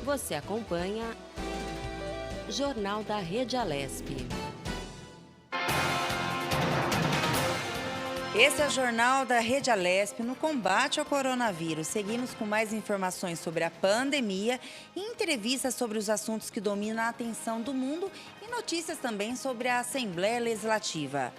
Você acompanha Jornal da Rede Alesp. Esse é o Jornal da Rede Alesp no combate ao coronavírus. Seguimos com mais informações sobre a pandemia e entrevistas sobre os assuntos que dominam a atenção do mundo e notícias também sobre a Assembleia Legislativa.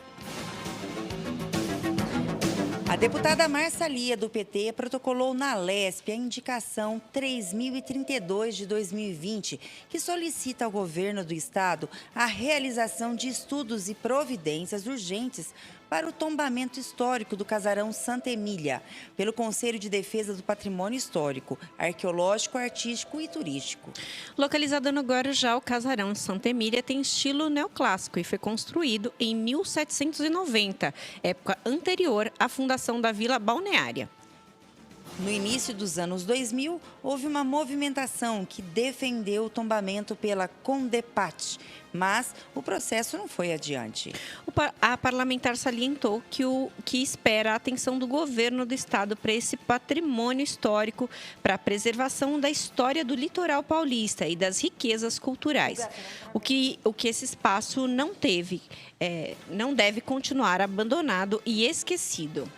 A deputada Márcia Lia, do PT, protocolou na Alesp a indicação 3032 de 2020, que solicita ao governo do estado a realização de estudos e providências urgentes para o tombamento histórico do casarão Santa Emília, pelo Conselho de Defesa do Patrimônio Histórico, Arqueológico, Artístico e Turístico. Localizado no Guarujá, o casarão Santa Emília tem estilo neoclássico e foi construído em 1790, época anterior à fundação da Vila Balneária. No início dos anos 2000, houve uma movimentação que defendeu o tombamento pela Condepat, mas o processo não foi adiante. A parlamentar salientou que espera a atenção do governo do estado para esse patrimônio histórico, para a preservação da história do litoral paulista e das riquezas culturais. O que esse espaço não teve, não deve continuar abandonado e esquecido.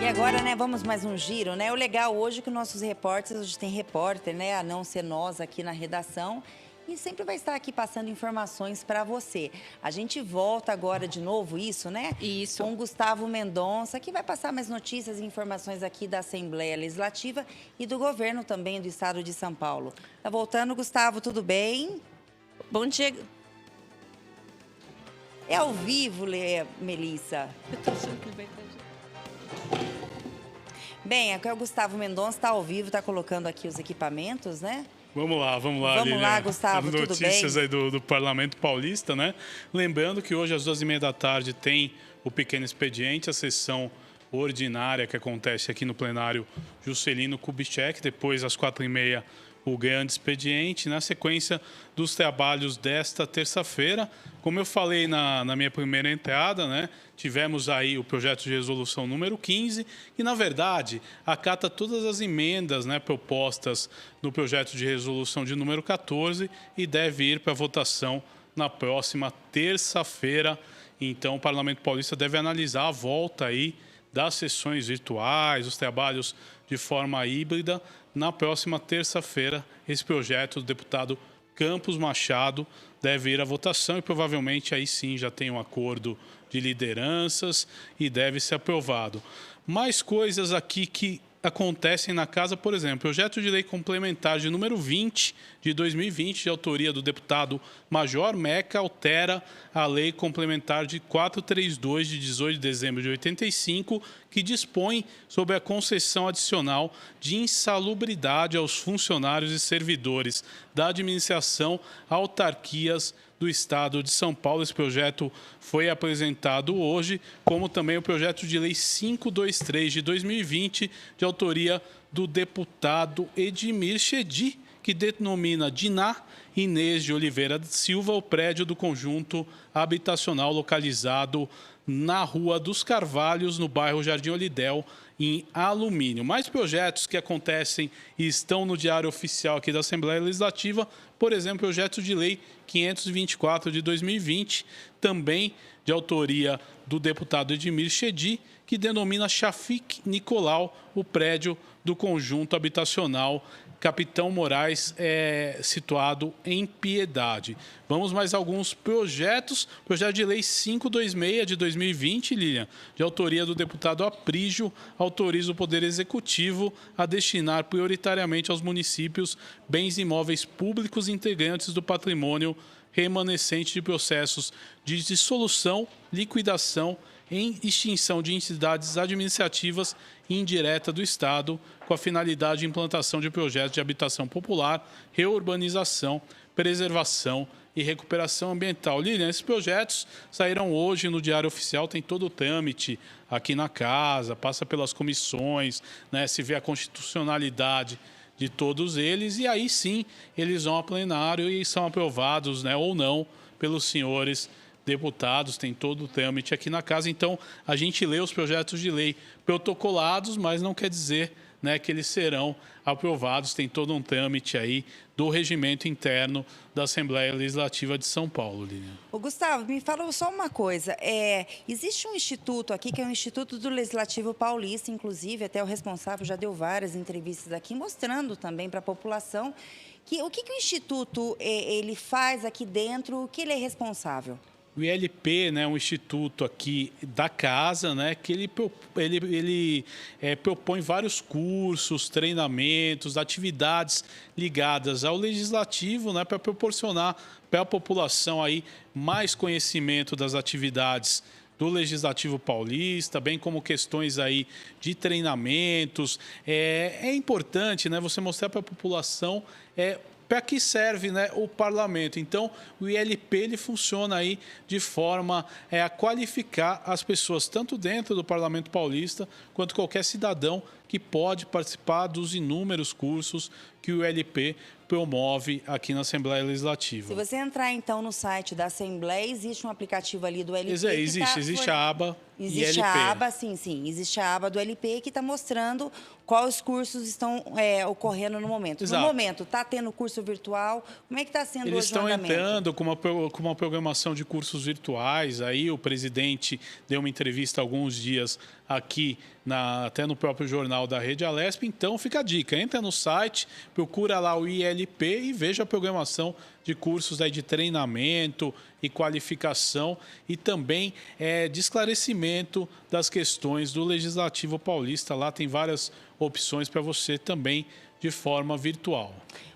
E agora, vamos mais um giro, O legal hoje é que nossos repórteres, hoje tem repórter, a não ser nós aqui na redação, e sempre vai estar aqui passando informações para você. A gente volta agora de novo, isso, Isso. Com o Gustavo Mendonça, que vai passar mais notícias e informações aqui da Assembleia Legislativa e do governo também do estado de São Paulo. Tá voltando, Gustavo, tudo bem? Bom dia. É ao vivo, Melissa? Eu tô achando que ele vai estar... Bem, aqui é o Gustavo Mendonça, está ao vivo, está colocando aqui os equipamentos, Vamos lá, Vamos Lilian. lá, Gustavo, As tudo bem? notícias aí do Parlamento Paulista, Lembrando que hoje às 14h30 tem o pequeno expediente, a sessão ordinária que acontece aqui no plenário Juscelino Kubitschek, depois às 4h30 o grande expediente, na sequência dos trabalhos desta terça-feira. Como eu falei na minha primeira entrada, tivemos aí o projeto de resolução número 15, que, na verdade, acata todas as emendas propostas no projeto de resolução de número 14 e deve ir para votação na próxima terça-feira. Então, o Parlamento Paulista deve analisar a volta aí das sessões virtuais, os trabalhos de forma híbrida. Na próxima terça-feira, esse projeto do deputado Campos Machado deve ir à votação e provavelmente aí sim já tem um acordo de lideranças e deve ser aprovado. Mais coisas aqui que acontecem na casa, por exemplo, projeto de lei complementar de número 20 de 2020, de autoria do deputado Major Meca, altera a lei complementar de 432 de 18 de dezembro de 85, que dispõe sobre a concessão adicional de insalubridade aos funcionários e servidores da administração, autarquias do Estado de São Paulo. Esse projeto foi apresentado hoje, como também o projeto de lei 523 de 2020, de autoria do deputado Edmir Chedi, que denomina Diná Inês de Oliveira Silva o prédio do conjunto habitacional localizado na Rua dos Carvalhos, no bairro Jardim Olidel, em alumínio. Mais projetos que acontecem e estão no Diário Oficial aqui da Assembleia Legislativa, por exemplo, o projeto de lei 524 de 2020, também de autoria do deputado Edmir Chedi, que denomina Chafik Nicolau o prédio do conjunto habitacional Capitão Moraes, situado em Piedade. Vamos mais alguns projetos. Projeto de lei 526 de 2020, Lilian, de autoria do deputado Aprígio, autoriza o Poder Executivo a destinar prioritariamente aos municípios bens imóveis públicos integrantes do patrimônio remanescente de processos de dissolução, liquidação em extinção de entidades administrativas indireta do Estado, com a finalidade de implantação de projetos de habitação popular, reurbanização, preservação e recuperação ambiental. Lilian, esses projetos saíram hoje no Diário Oficial, tem todo o trâmite aqui na casa, passa pelas comissões, se vê a constitucionalidade de todos eles, e aí sim eles vão a plenário e são aprovados, ou não, pelos senhores deputados. Tem todo o trâmite aqui na casa. Então, a gente lê os projetos de lei protocolados, mas não quer dizer né, que eles serão aprovados. Tem todo um trâmite aí do regimento interno da Assembleia Legislativa de São Paulo, Lilian. Ô, Gustavo, me fala só uma coisa. Existe um instituto aqui, que é o Instituto do Legislativo Paulista, inclusive, até o responsável já deu várias entrevistas aqui, mostrando também para a população o que o Instituto ele faz aqui dentro, o que ele é responsável. O ILP, né, um instituto aqui da casa, né, que ele propõe vários cursos, treinamentos, atividades ligadas ao legislativo, né, para proporcionar para a população aí mais conhecimento das atividades do Legislativo Paulista, bem como questões aí de treinamentos. É importante, né, você mostrar para a população para que serve, né, o parlamento. Então, o ILP ele funciona aí de forma a qualificar as pessoas, tanto dentro do Parlamento Paulista, quanto qualquer cidadão que pode participar dos inúmeros cursos que o ILP promove aqui na Assembleia Legislativa. Se você entrar, então, no site da Assembleia, existe um aplicativo ali do LP. Existe a aba Existe ILP. a aba, sim. Existe a aba do LP que está mostrando quais cursos estão ocorrendo no momento. Exato. No momento, está tendo curso virtual? Como é que está sendo Eles hoje o andamento? estão entrando com uma programação de cursos virtuais. Aí o presidente deu uma entrevista há alguns dias aqui, até no próprio jornal da Rede Alesp. Então, fica a dica. Entra no site, procura lá o ILP e veja a programação de cursos aí de treinamento e qualificação e também de esclarecimento das questões do Legislativo Paulista. Lá tem várias opções para você também de forma virtual.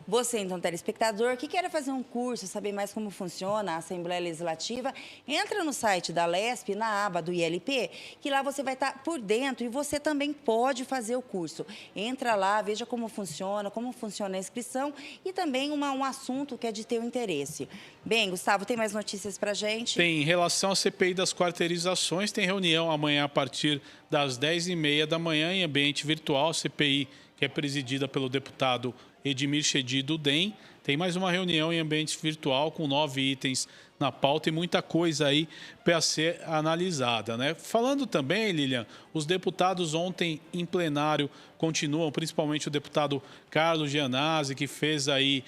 Você, então, telespectador, que quer fazer um curso, saber mais como funciona a Assembleia Legislativa, entra no site da Alesp, na aba do ILP, que lá você vai estar por dentro e você também pode fazer o curso. Entra lá, veja como funciona a inscrição e também um assunto que é de teu interesse. Bem, Gustavo, tem mais notícias para a gente? Tem. Em relação à CPI das quarteirizações, tem reunião amanhã a partir das 10h30 da manhã em ambiente virtual, CPI que é presidida pelo deputado Edmir Chedi do DEM. Tem mais uma reunião em ambiente virtual com 9 itens na pauta e muita coisa aí para ser analisada, né? Falando também, Lilian, os deputados ontem em plenário continuam, principalmente o deputado Carlos Gianazzi, que fez aí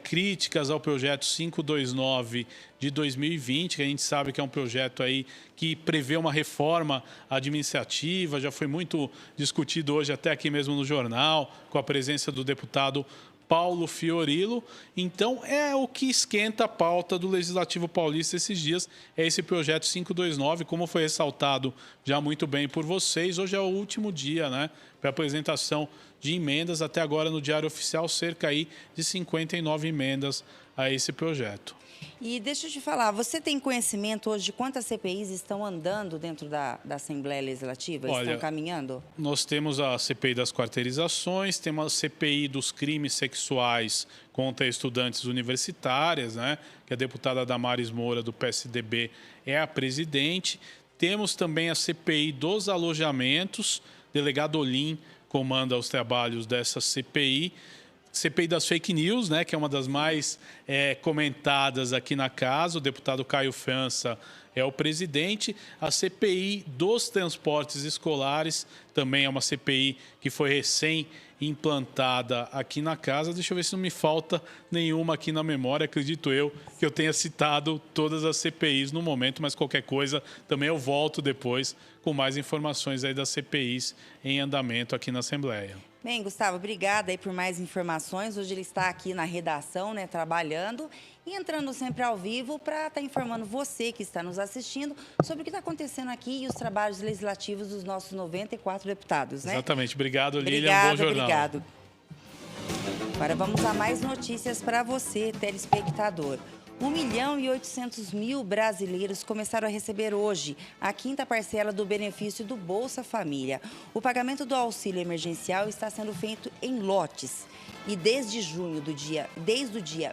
críticas ao projeto 529 de 2020, que a gente sabe que é um projeto aí que prevê uma reforma administrativa, já foi muito discutido hoje até aqui mesmo no jornal, com a presença do deputado Paulo Fiorilo. Então, é o que esquenta a pauta do Legislativo Paulista esses dias, é esse projeto 529, como foi ressaltado já muito bem por vocês. Hoje é o último dia, né, para apresentação de emendas. Até agora, no Diário Oficial, cerca aí de 59 emendas a esse projeto. E deixa eu te falar, você tem conhecimento hoje de quantas CPIs estão andando dentro da Assembleia Legislativa? Olha, estão caminhando? Nós temos a CPI das quarteirizações, temos a CPI dos crimes sexuais contra estudantes universitárias, né, que a deputada Damares Moura, do PSDB, é a presidente. Temos também a CPI dos alojamentos, delegado Olim comanda os trabalhos dessa CPI. CPI das fake news, né, que é uma das mais comentadas aqui na casa. O deputado Caio França é o presidente. A CPI dos transportes escolares também é uma CPI que foi recém-implantada aqui na casa. Deixa eu ver se não me falta nenhuma aqui na memória. Acredito eu que eu tenha citado todas as CPIs no momento, mas qualquer coisa também eu volto depois com mais informações aí das CPIs em andamento aqui na Assembleia. Bem, Gustavo, obrigada aí por mais informações. Hoje ele está aqui na redação, né, trabalhando e entrando sempre ao vivo para estar informando você que está nos assistindo sobre o que está acontecendo aqui e os trabalhos legislativos dos nossos 94 deputados, né? Exatamente. Obrigado, Lilian. Bom jornal. Obrigado. Agora vamos a mais notícias para você, telespectador. 1.800.000 brasileiros começaram a receber hoje a 5ª parcela do benefício do Bolsa Família. O pagamento do auxílio emergencial está sendo feito em lotes. E desde o dia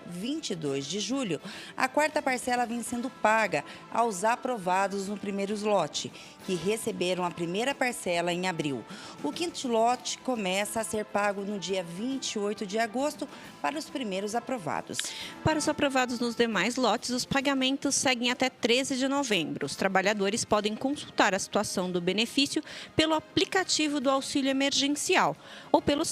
22 de julho, a quarta parcela vem sendo paga aos aprovados no primeiro lote, que receberam a primeira parcela em abril. O quinto lote começa a ser pago no dia 28 de agosto para os primeiros aprovados. Para os aprovados nos demais lotes, os pagamentos seguem até 13 de novembro. Os trabalhadores podem consultar a situação do benefício pelo aplicativo do auxílio emergencial ou pelo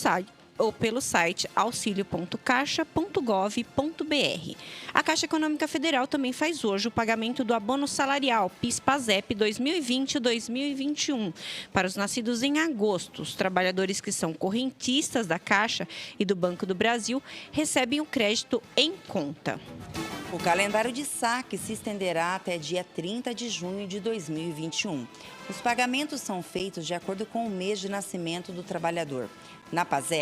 site auxilio.caixa.gov.br. A Caixa Econômica Federal também faz hoje o pagamento do abono salarial PIS/PASEP 2020-2021 para os nascidos em agosto. Os trabalhadores que são correntistas da Caixa e do Banco do Brasil recebem o crédito em conta. O calendário de saque se estenderá até dia 30 de junho de 2021. Os pagamentos são feitos de acordo com o mês de nascimento do trabalhador.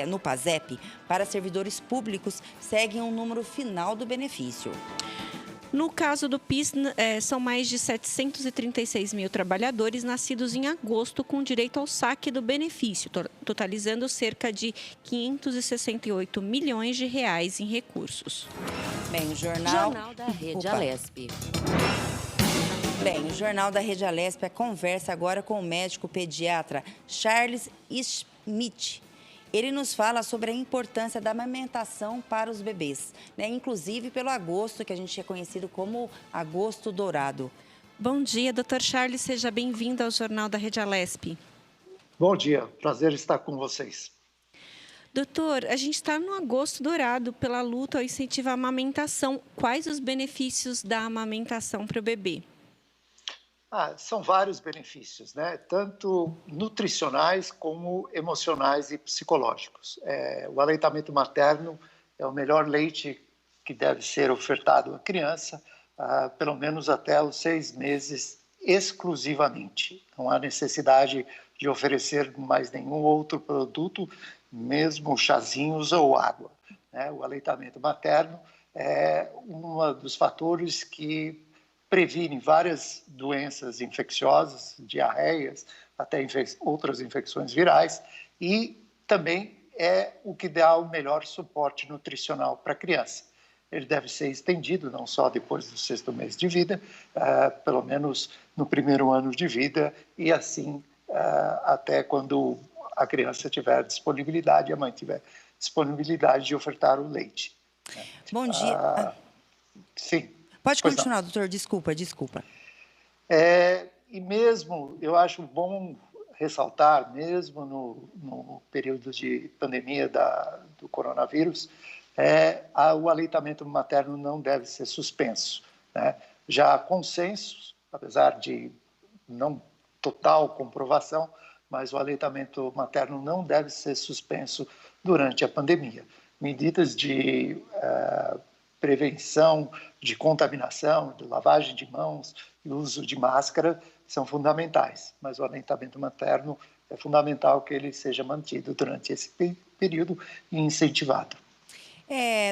No PASEP, para servidores públicos, segue um número final do benefício. No caso do PIS, são mais de 736 mil trabalhadores nascidos em agosto com direito ao saque do benefício, totalizando cerca de 568 milhões de reais em recursos. Bem, o Jornal da Rede Alesp. Bem, o Jornal da Rede Alesp conversa agora com o médico pediatra Charles Schmidt. Ele nos fala sobre a importância da amamentação para os bebês, né? Inclusive pelo agosto, que a gente é conhecido como agosto dourado. Bom dia, Dr. Charles, seja bem-vindo ao Jornal da Rede Alesp. Bom dia, prazer estar com vocês. Doutor, a gente está no agosto dourado pela luta ao incentivo à amamentação. Quais os benefícios da amamentação para o bebê? São vários benefícios, né? Tanto nutricionais como emocionais e psicológicos. O aleitamento materno é o melhor leite que deve ser ofertado à criança, pelo menos até os 6 meses exclusivamente. Não há necessidade de oferecer mais nenhum outro produto, mesmo chazinhos ou água, né? O aleitamento materno é um dos fatores que previne várias doenças infecciosas, diarreias, até outras infecções virais, e também é o que dá o melhor suporte nutricional para a criança. Ele deve ser estendido não só depois do 6º mês de vida, pelo menos no primeiro ano de vida, e assim até quando a criança tiver disponibilidade, a mãe tiver disponibilidade de ofertar o leite. Bom dia. Sim. Pode continuar, doutor. Desculpa. E mesmo, eu acho bom ressaltar, mesmo no período de pandemia do coronavírus, o aleitamento materno não deve ser suspenso, né? Já há consenso, apesar de não total comprovação, mas o aleitamento materno não deve ser suspenso durante a pandemia. Medidas de prevenção de contaminação, de lavagem de mãos e uso de máscara são fundamentais, mas o aleitamento materno é fundamental que ele seja mantido durante esse período e incentivado.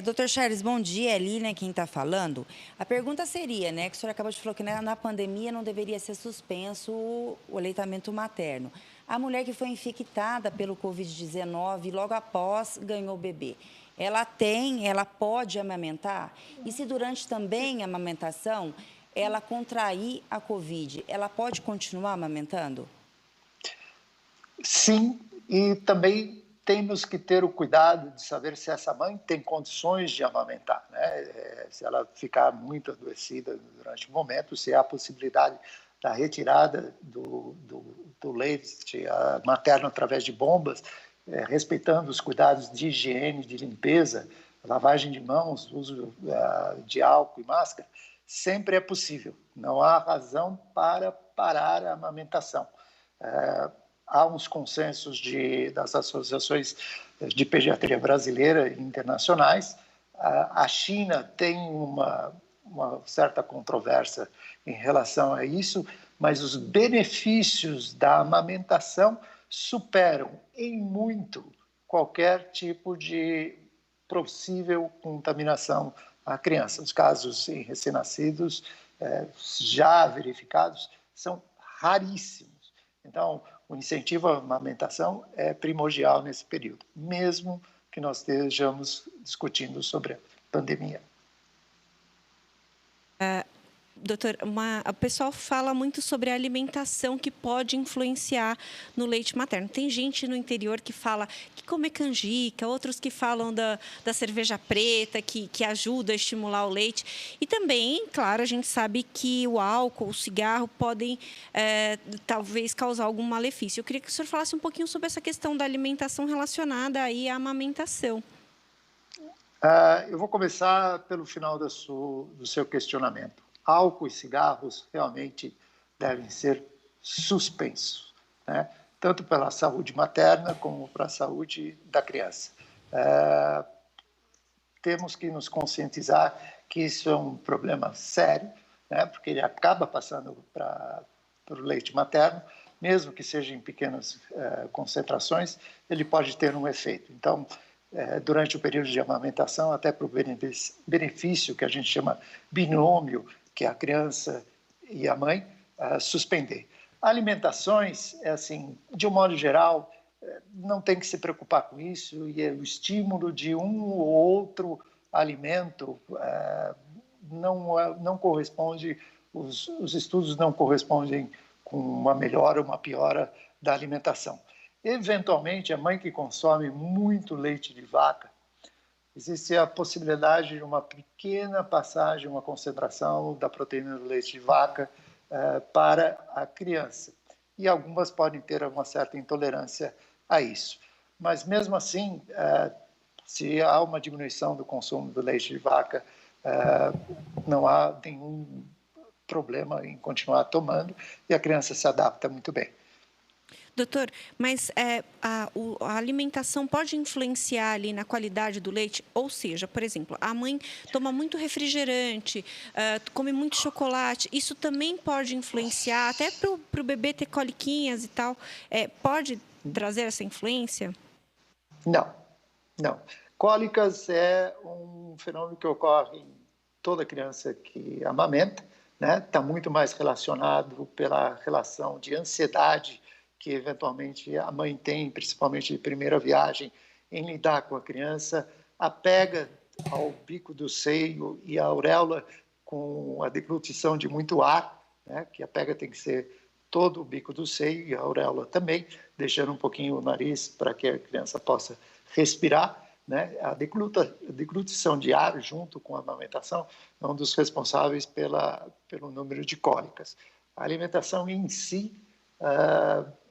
Doutor Charles, bom dia, ali, né, quem está falando. A pergunta seria, né, que o senhor acabou de falar que na pandemia não deveria ser suspenso o aleitamento materno. A mulher que foi infectada pelo Covid-19 e logo após ganhou o bebê, ela pode amamentar? E se durante também a amamentação ela contrair a Covid, ela pode continuar amamentando? Sim, e também temos que ter o cuidado de saber se essa mãe tem condições de amamentar, né? Se ela ficar muito adoecida durante o momento, se há a possibilidade da retirada do leite materno através de bombas, respeitando os cuidados de higiene, de limpeza, lavagem de mãos, uso de álcool e máscara, sempre é possível. Não há razão para parar a amamentação. Há uns consensos das associações de pediatria brasileira e internacionais. A China tem uma certa controvérsia em relação a isso, mas os benefícios da amamentação superam em muito qualquer tipo de possível contaminação à criança. Os casos em recém-nascidos já verificados são raríssimos. Então, o incentivo à amamentação é primordial nesse período, mesmo que nós estejamos discutindo sobre a pandemia. Doutor, o pessoal fala muito sobre a alimentação que pode influenciar no leite materno. Tem gente no interior que fala que come canjica, outros que falam da cerveja preta, que ajuda a estimular o leite. E também, claro, a gente sabe que o álcool, o cigarro podem talvez causar algum malefício. Eu queria que o senhor falasse um pouquinho sobre essa questão da alimentação relacionada aí à amamentação. Eu vou começar pelo final do seu questionamento. Álcool e cigarros realmente devem ser suspensos, né? Tanto pela saúde materna como para a saúde da criança. Temos que nos conscientizar que isso é um problema sério, né? Porque ele acaba passando para o leite materno, mesmo que seja em pequenas concentrações, ele pode ter um efeito. Então, durante o período de amamentação, até para o benefício que a gente chama binômio, que é a criança e a mãe, suspender. Alimentações, assim, de um modo geral, não tem que se preocupar com isso, e o estímulo de um ou outro alimento não corresponde, os estudos não correspondem com uma melhora ou uma piora da alimentação. Eventualmente, a mãe que consome muito leite de vaca, existe a possibilidade de uma pequena passagem, uma concentração da proteína do leite de vaca para a criança. E algumas podem ter uma certa intolerância a isso. Mas, mesmo assim, se há uma diminuição do consumo do leite de vaca, não há nenhum problema em continuar tomando e a criança se adapta muito bem. Doutor, mas a alimentação pode influenciar ali na qualidade do leite? Ou seja, por exemplo, a mãe toma muito refrigerante, come muito chocolate, isso também pode influenciar, até para o bebê ter coliquinhas e tal, pode trazer essa influência? Não. Cólicas é um fenômeno que ocorre em toda criança que amamenta, né? Está muito mais relacionado pela relação de ansiedade que eventualmente a mãe tem, principalmente de primeira viagem, em lidar com a criança, apega ao bico do seio e a auréola com a deglutição de muito ar, né? Que a pega tem que ser todo o bico do seio e a auréola também, deixando um pouquinho o nariz para que a criança possa respirar, né? A deglutição de ar junto com a amamentação é um dos responsáveis pelo número de cólicas. A alimentação em si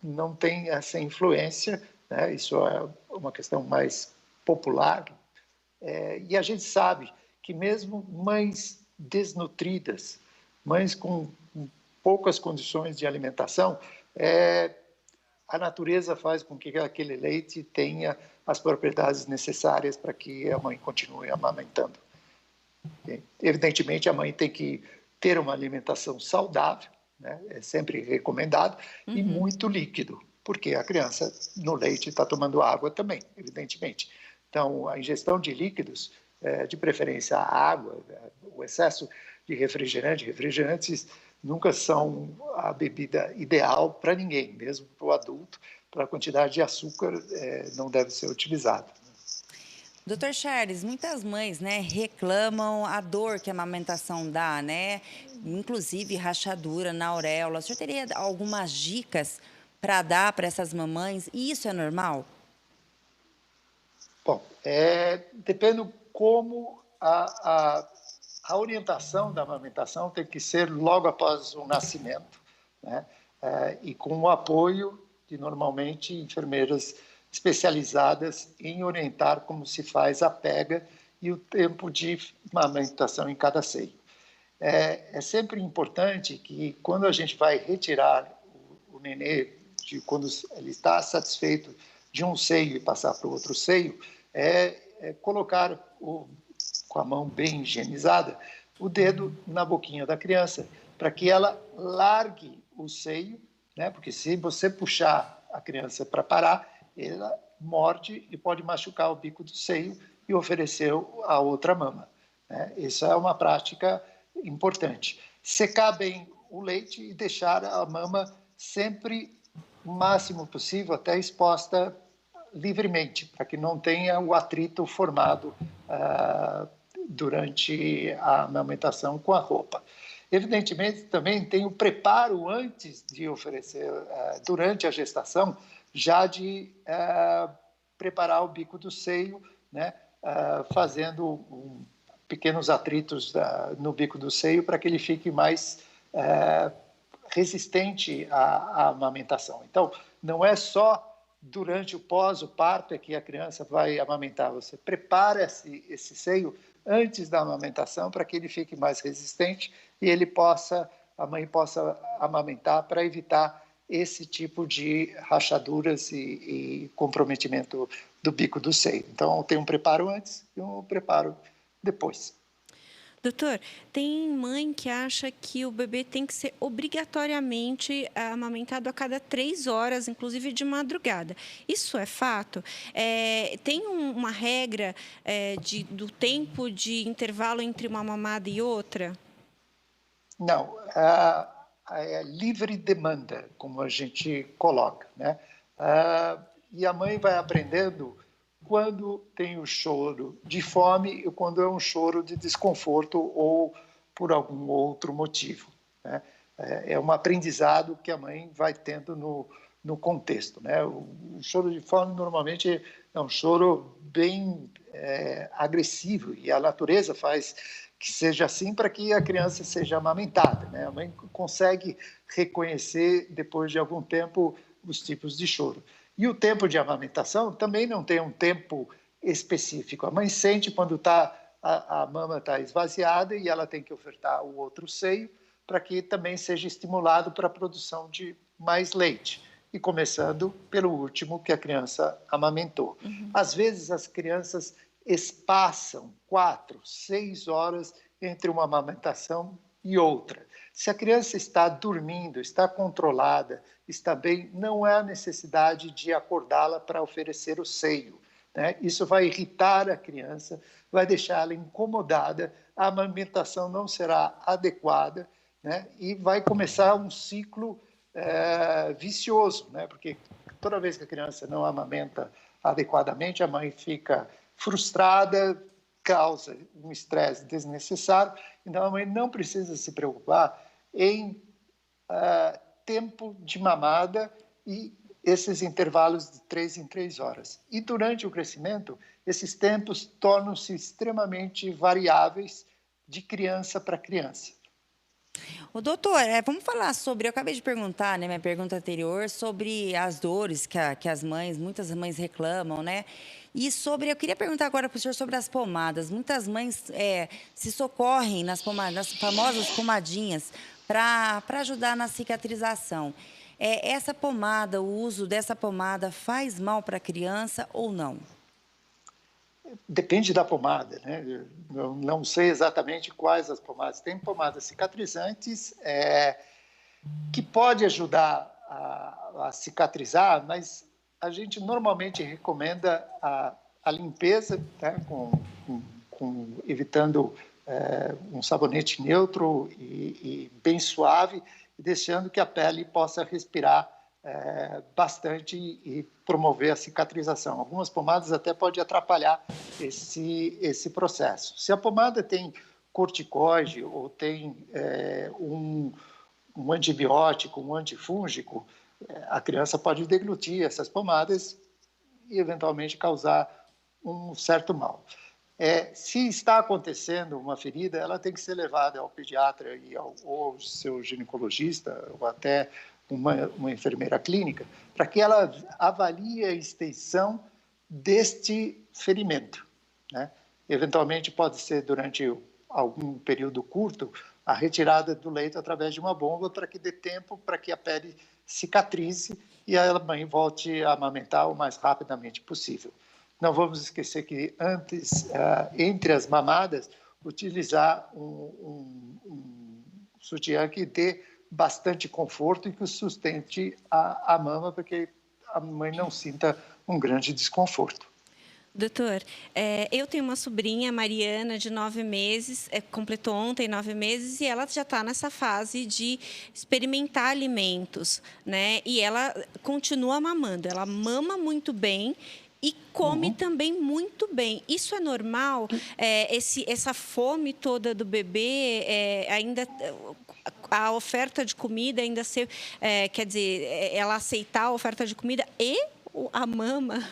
não tem essa influência, né? Isso é uma questão mais popular. E a gente sabe que mesmo mães desnutridas, mães com poucas condições de alimentação, a natureza faz com que aquele leite tenha as propriedades necessárias para que a mãe continue amamentando. Evidentemente, a mãe tem que ter uma alimentação saudável, né? É sempre recomendado, e muito líquido, porque a criança no leite está tomando água também, evidentemente. Então, a ingestão de líquidos, de preferência a água, o excesso de refrigerantes nunca são a bebida ideal para ninguém, mesmo para o adulto, para a quantidade de açúcar não deve ser utilizada. Doutor Charles, muitas mães, né, reclamam a dor que a amamentação dá, né? Inclusive rachadura na auréola. O senhor teria algumas dicas para dar para essas mamães? E isso é normal? Bom, depende como a orientação da amamentação tem que ser logo após o nascimento, né? E com o apoio de, normalmente, enfermeiras especializadas em orientar como se faz a pega e o tempo de amamentação em cada seio. É sempre importante que, quando a gente vai retirar o nenê, quando ele está satisfeito de um seio e passar para o outro seio, colocar com a mão bem higienizada o dedo na boquinha da criança, para que ela largue o seio, né? Porque se você puxar a criança para parar, ela morde e pode machucar o bico do seio e oferecer a outra mama, né? Isso é uma prática importante. Secar bem o leite e deixar a mama sempre o máximo possível, até exposta livremente, para que não tenha o atrito formado durante a amamentação com a roupa. Evidentemente, também tem o preparo antes de oferecer, durante a gestação, já de preparar o bico do seio, né, fazendo pequenos atritos no bico do seio para que ele fique mais resistente à amamentação. Então, não é só durante o parto é que a criança vai amamentar. Você prepara esse seio antes da amamentação para que ele fique mais resistente e a mãe possa amamentar para evitar esse tipo de rachaduras e comprometimento do bico do seio. Então, tem um preparo antes e um preparo depois. Doutor, tem mãe que acha que o bebê tem que ser obrigatoriamente amamentado a cada 3 horas, inclusive de madrugada. Isso é fato? Tem uma regra do tempo de intervalo entre uma mamada e outra? Não, é livre demanda, como a gente coloca, né? E a mãe vai aprendendo quando tem o choro de fome e quando é um choro de desconforto ou por algum outro motivo, né? É um aprendizado que a mãe vai tendo no contexto, né? O choro de fome normalmente é um choro bem agressivo e a natureza faz que seja assim para que a criança seja amamentada, né? A mãe consegue reconhecer depois de algum tempo os tipos de choro. E o tempo de amamentação também não tem um tempo específico. A mãe sente quando a mama está esvaziada e ela tem que ofertar o outro seio para que também seja estimulado para a produção de mais leite. E começando pelo último que a criança amamentou. Uhum. Às vezes as crianças espaçam 4, 6 horas entre uma amamentação e outra. Se a criança está dormindo, está controlada, está bem, não há necessidade de acordá-la para oferecer o seio, né? Isso vai irritar a criança, vai deixá-la incomodada, a amamentação não será adequada, né? E vai começar um ciclo vicioso, né? Porque toda vez que a criança não amamenta adequadamente, a mãe fica frustrada, causa um estresse desnecessário. Então, a mãe não precisa se preocupar em tempo de mamada e esses intervalos de 3 em 3 horas. E durante o crescimento, esses tempos tornam-se extremamente variáveis de criança para criança. O doutor, vamos falar sobre, eu acabei de perguntar, né, minha pergunta anterior, sobre as dores que as mães, muitas mães reclamam, né? E eu queria perguntar agora para o senhor sobre as pomadas. Muitas mães se socorrem nas famosas pomadinhas para ajudar na cicatrização. Essa pomada, o uso dessa pomada faz mal para a criança ou não? Depende da pomada, né? Eu não sei exatamente quais as pomadas. Tem pomadas cicatrizantes que pode ajudar a cicatrizar, mas a gente normalmente recomenda a limpeza, né? Evitando um sabonete neutro e bem suave, deixando que a pele possa respirar bastante e promover a cicatrização. Algumas pomadas até podem atrapalhar esse processo. Se a pomada tem corticoide ou tem um antibiótico, um antifúngico, a criança pode deglutir essas pomadas e eventualmente causar um certo mal. Se está acontecendo uma ferida, ela tem que ser levada ao pediatra e ao seu ginecologista ou até uma enfermeira clínica, para que ela avalie a extensão deste ferimento, né? Eventualmente pode ser durante algum período curto a retirada do leito através de uma bomba para que dê tempo para que a pele cicatrize e a mãe volte a amamentar o mais rapidamente possível. Não vamos esquecer que antes, entre as mamadas, utilizar um sutiã que dê bastante conforto e que sustente a mama para que a mãe não sinta um grande desconforto. Doutor, eu tenho uma sobrinha, Mariana, de 9 meses, completou ontem 9 meses, e ela já está nessa fase de experimentar alimentos, né? E ela continua mamando, ela mama muito bem e come também muito bem. Isso é normal? Essa fome toda do bebê, ainda a oferta de comida ainda ser, quer dizer, ela aceitar a oferta de comida e a mama?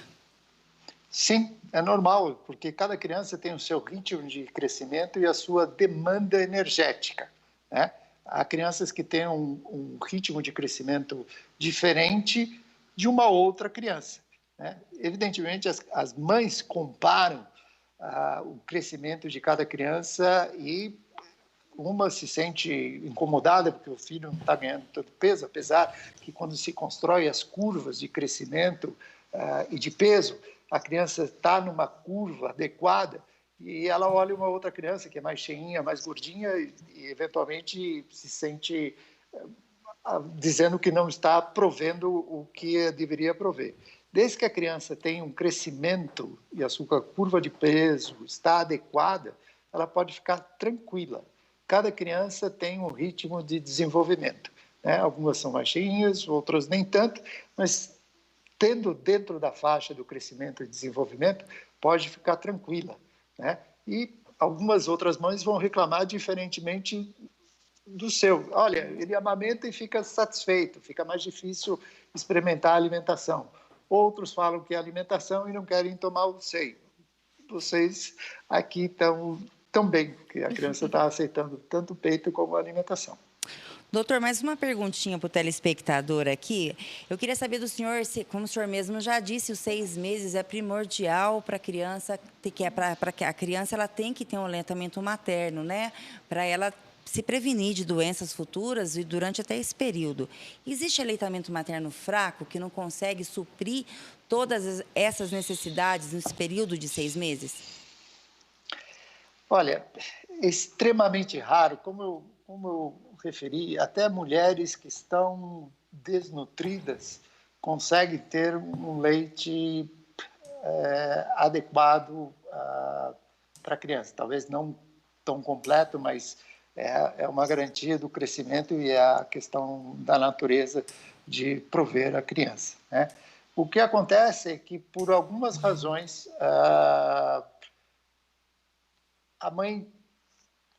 Sim, é normal, porque cada criança tem o seu ritmo de crescimento e a sua demanda energética, né? Há crianças que têm um ritmo de crescimento diferente de uma outra criança, né? Evidentemente, as mães comparam o crescimento de cada criança e uma se sente incomodada porque o filho não está ganhando tanto peso, apesar que quando se constrói as curvas de crescimento e de peso, a criança está numa curva adequada e ela olha uma outra criança que é mais cheinha, mais gordinha e eventualmente se sente dizendo que não está provendo o que deveria prover. Desde que a criança tem um crescimento e a sua curva de peso está adequada, ela pode ficar tranquila. Cada criança tem um ritmo de desenvolvimento, né? Algumas são mais cheinhas, outras nem tanto, mas tendo dentro da faixa do crescimento e desenvolvimento, pode ficar tranquila, né? E algumas outras mães vão reclamar diferentemente do seu. Olha, ele amamenta e fica satisfeito, fica mais difícil experimentar a alimentação. Outros falam que é alimentação e não querem tomar o seio. Vocês aqui estão bem, porque a criança está aceitando tanto o peito como a alimentação. Doutor, mais uma perguntinha para o telespectador aqui. Eu queria saber do senhor, como o senhor mesmo já disse, os 6 meses é primordial para a criança, para que a criança ela tem que ter um aleitamento materno, né? Para ela se prevenir de doenças futuras e durante até esse período. Existe aleitamento materno fraco que não consegue suprir todas essas necessidades nesse período de 6 meses? Olha, é extremamente raro, como eu referi, até mulheres que estão desnutridas conseguem ter um leite adequado para a criança. Talvez não tão completo, mas é uma garantia do crescimento e é a questão da natureza de prover a criança, né? O que acontece é que, por algumas razões, a mãe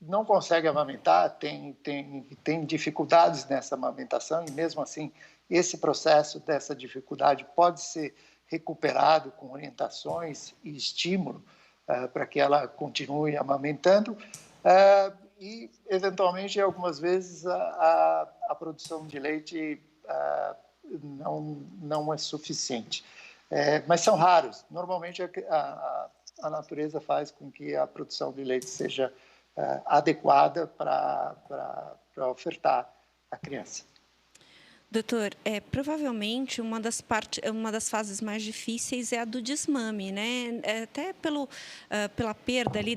não consegue amamentar, tem dificuldades nessa amamentação e, mesmo assim, esse processo dessa dificuldade pode ser recuperado com orientações e estímulo para que ela continue amamentando e, eventualmente, algumas vezes, a produção de leite não é suficiente. Mas são raros. Normalmente, a natureza faz com que a produção de leite seja adequada para ofertar à criança. Doutor, provavelmente uma das fases mais difíceis é a do desmame, né? Até pela perda ali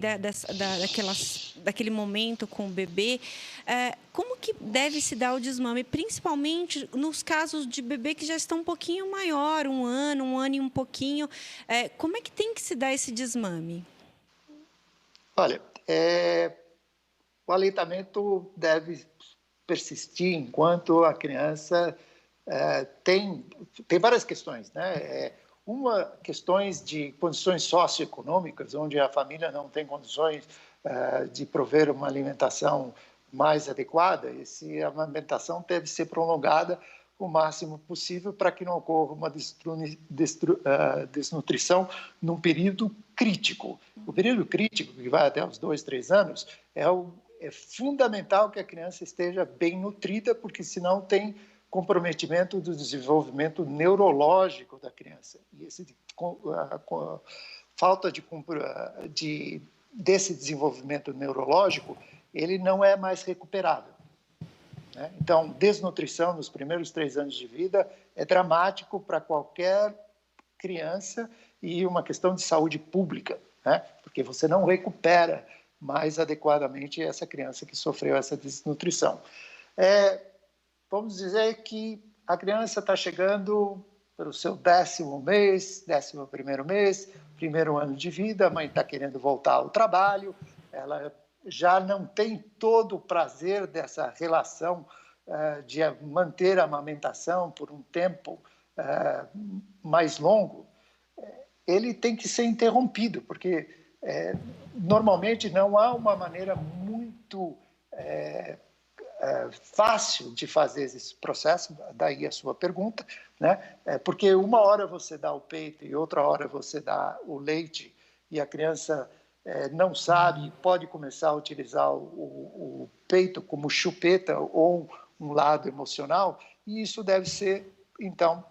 daquele momento com o bebê. Como que deve se dar o desmame, principalmente nos casos de bebê que já estão um pouquinho maior, um ano e um pouquinho? Como é que tem que se dar esse desmame? Olha, o aleitamento deve persistir enquanto a criança tem várias questões, né? Questões de condições socioeconômicas, onde a família não tem condições de prover uma alimentação mais adequada. A amamentação deve ser prolongada o máximo possível para que não ocorra uma desnutrição num período crítico. O período crítico, que vai até os 2, 3 anos, é fundamental que a criança esteja bem nutrida, porque senão tem comprometimento do desenvolvimento neurológico da criança. E a falta desse desenvolvimento neurológico, ele não é mais recuperável, né? Então, desnutrição nos primeiros 3 anos de vida é dramático para qualquer criança e uma questão de saúde pública, né? Porque você não recupera mais adequadamente essa criança que sofreu essa desnutrição. Vamos dizer que a criança está chegando pelo seu 10º mês, 11º mês, primeiro ano de vida, a mãe está querendo voltar ao trabalho, ela já não tem todo o prazer dessa relação de manter a amamentação por um tempo mais longo. Ele tem que ser interrompido, porque normalmente não há uma maneira muito fácil de fazer esse processo, daí a sua pergunta, né? Porque uma hora você dá o peito e outra hora você dá o leite e a criança não sabe, pode começar a utilizar o peito como chupeta ou um lado emocional, e isso deve ser, então,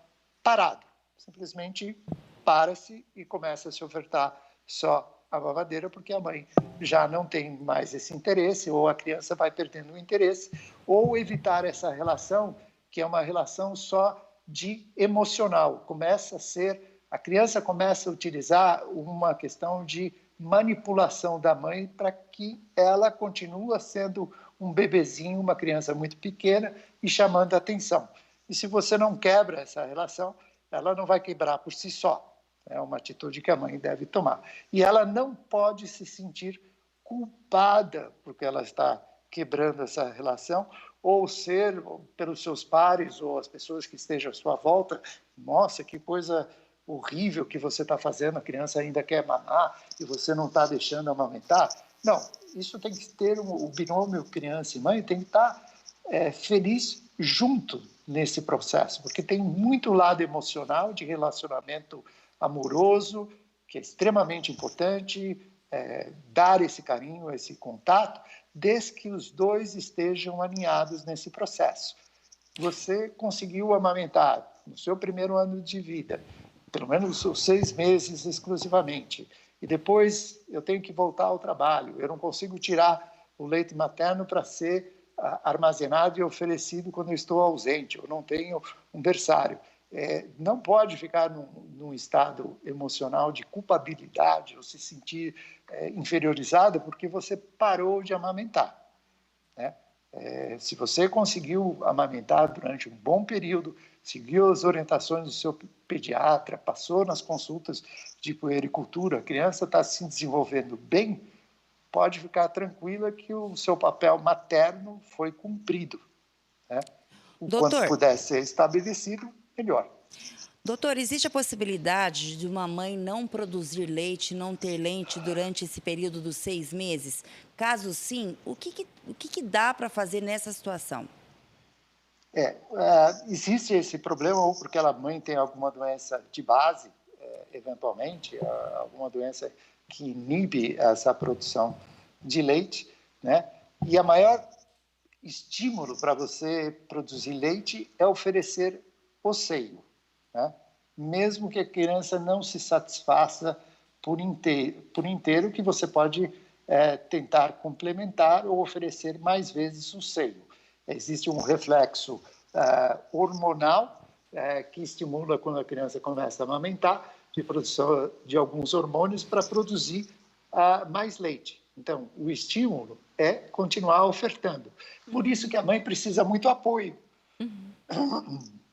parado. Simplesmente para-se e começa a se ofertar só a mamadeira, porque a mãe já não tem mais esse interesse, ou a criança vai perdendo o interesse, ou evitar essa relação, que é uma relação só de emocional. A criança começa a utilizar uma questão de manipulação da mãe para que ela continue sendo um bebezinho, uma criança muito pequena e chamando a atenção. E se você não quebra essa relação, ela não vai quebrar por si só. É uma atitude que a mãe deve tomar. E ela não pode se sentir culpada porque ela está quebrando essa relação, ou ser, pelos seus pares ou as pessoas que estejam à sua volta, nossa, que coisa horrível que você está fazendo, a criança ainda quer mamar e você não está deixando amamentar. Não, isso tem que ter o binômio criança e mãe, tem que estar feliz junto nesse processo, porque tem muito lado emocional de relacionamento amoroso, que é extremamente importante, dar esse carinho, esse contato, desde que os dois estejam alinhados nesse processo. Você conseguiu amamentar no seu primeiro ano de vida, pelo menos os 6 meses exclusivamente, e depois eu tenho que voltar ao trabalho, eu não consigo tirar o leite materno para ser armazenado e oferecido quando eu estou ausente, eu não tenho um berçário. Não pode ficar num estado emocional de culpabilidade ou se sentir inferiorizado porque você parou de amamentar, né? Se você conseguiu amamentar durante um bom período, seguiu as orientações do seu pediatra, passou nas consultas de puericultura, a criança está se desenvolvendo bem, pode ficar tranquila que o seu papel materno foi cumprido, né? Enquanto puder ser estabelecido, melhor. Doutor, existe a possibilidade de uma mãe não produzir leite, não ter leite durante esse período dos 6 meses? Caso sim, o que dá para fazer nessa situação? Existe esse problema, ou porque a mãe tem alguma doença de base, eventualmente, alguma doença que inibe essa produção de leite, né? E a maior estímulo para você produzir leite é oferecer o seio, né? Mesmo que a criança não se satisfaça por inteiro, que você pode tentar complementar ou oferecer mais vezes o seio. Existe um reflexo hormonal que estimula quando a criança começa a amamentar, de produção de alguns hormônios para produzir mais leite. Então, o estímulo é continuar ofertando. Por isso que a mãe precisa muito apoio.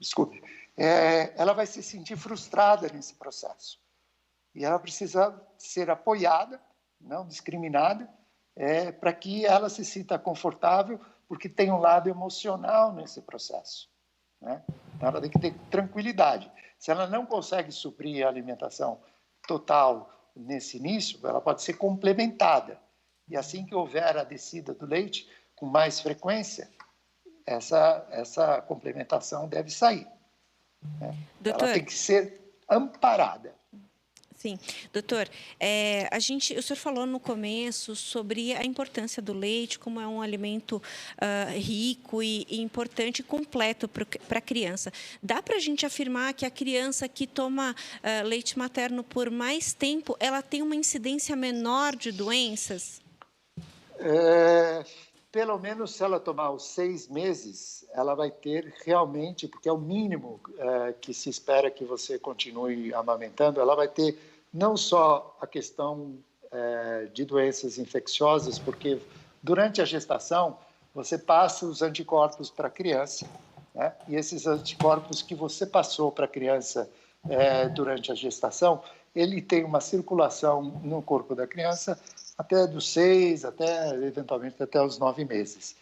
Desculpe. Ela vai se sentir frustrada nesse processo. E ela precisa ser apoiada, não discriminada, para que ela se sinta confortável, porque tem um lado emocional nesse processo, né? Então, ela tem que ter tranquilidade. Se ela não consegue suprir a alimentação total nesse início, ela pode ser complementada. E assim que houver a descida do leite, com mais frequência, essa complementação deve sair, né? Doutor, ela tem que ser amparada. Sim, doutor, o senhor falou no começo sobre a importância do leite, como é um alimento rico e importante e completo para a criança. Dá para a gente afirmar que a criança que toma leite materno por mais tempo, ela tem uma incidência menor de doenças? Pelo menos se ela tomar os 6 meses, ela vai ter realmente, porque é o mínimo que se espera que você continue amamentando, ela vai ter não só a questão de doenças infecciosas, porque durante a gestação você passa os anticorpos para a criança, né? E esses anticorpos que você passou para a criança durante a gestação, ele tem uma circulação no corpo da criança até dos 6, eventualmente até os 9 meses.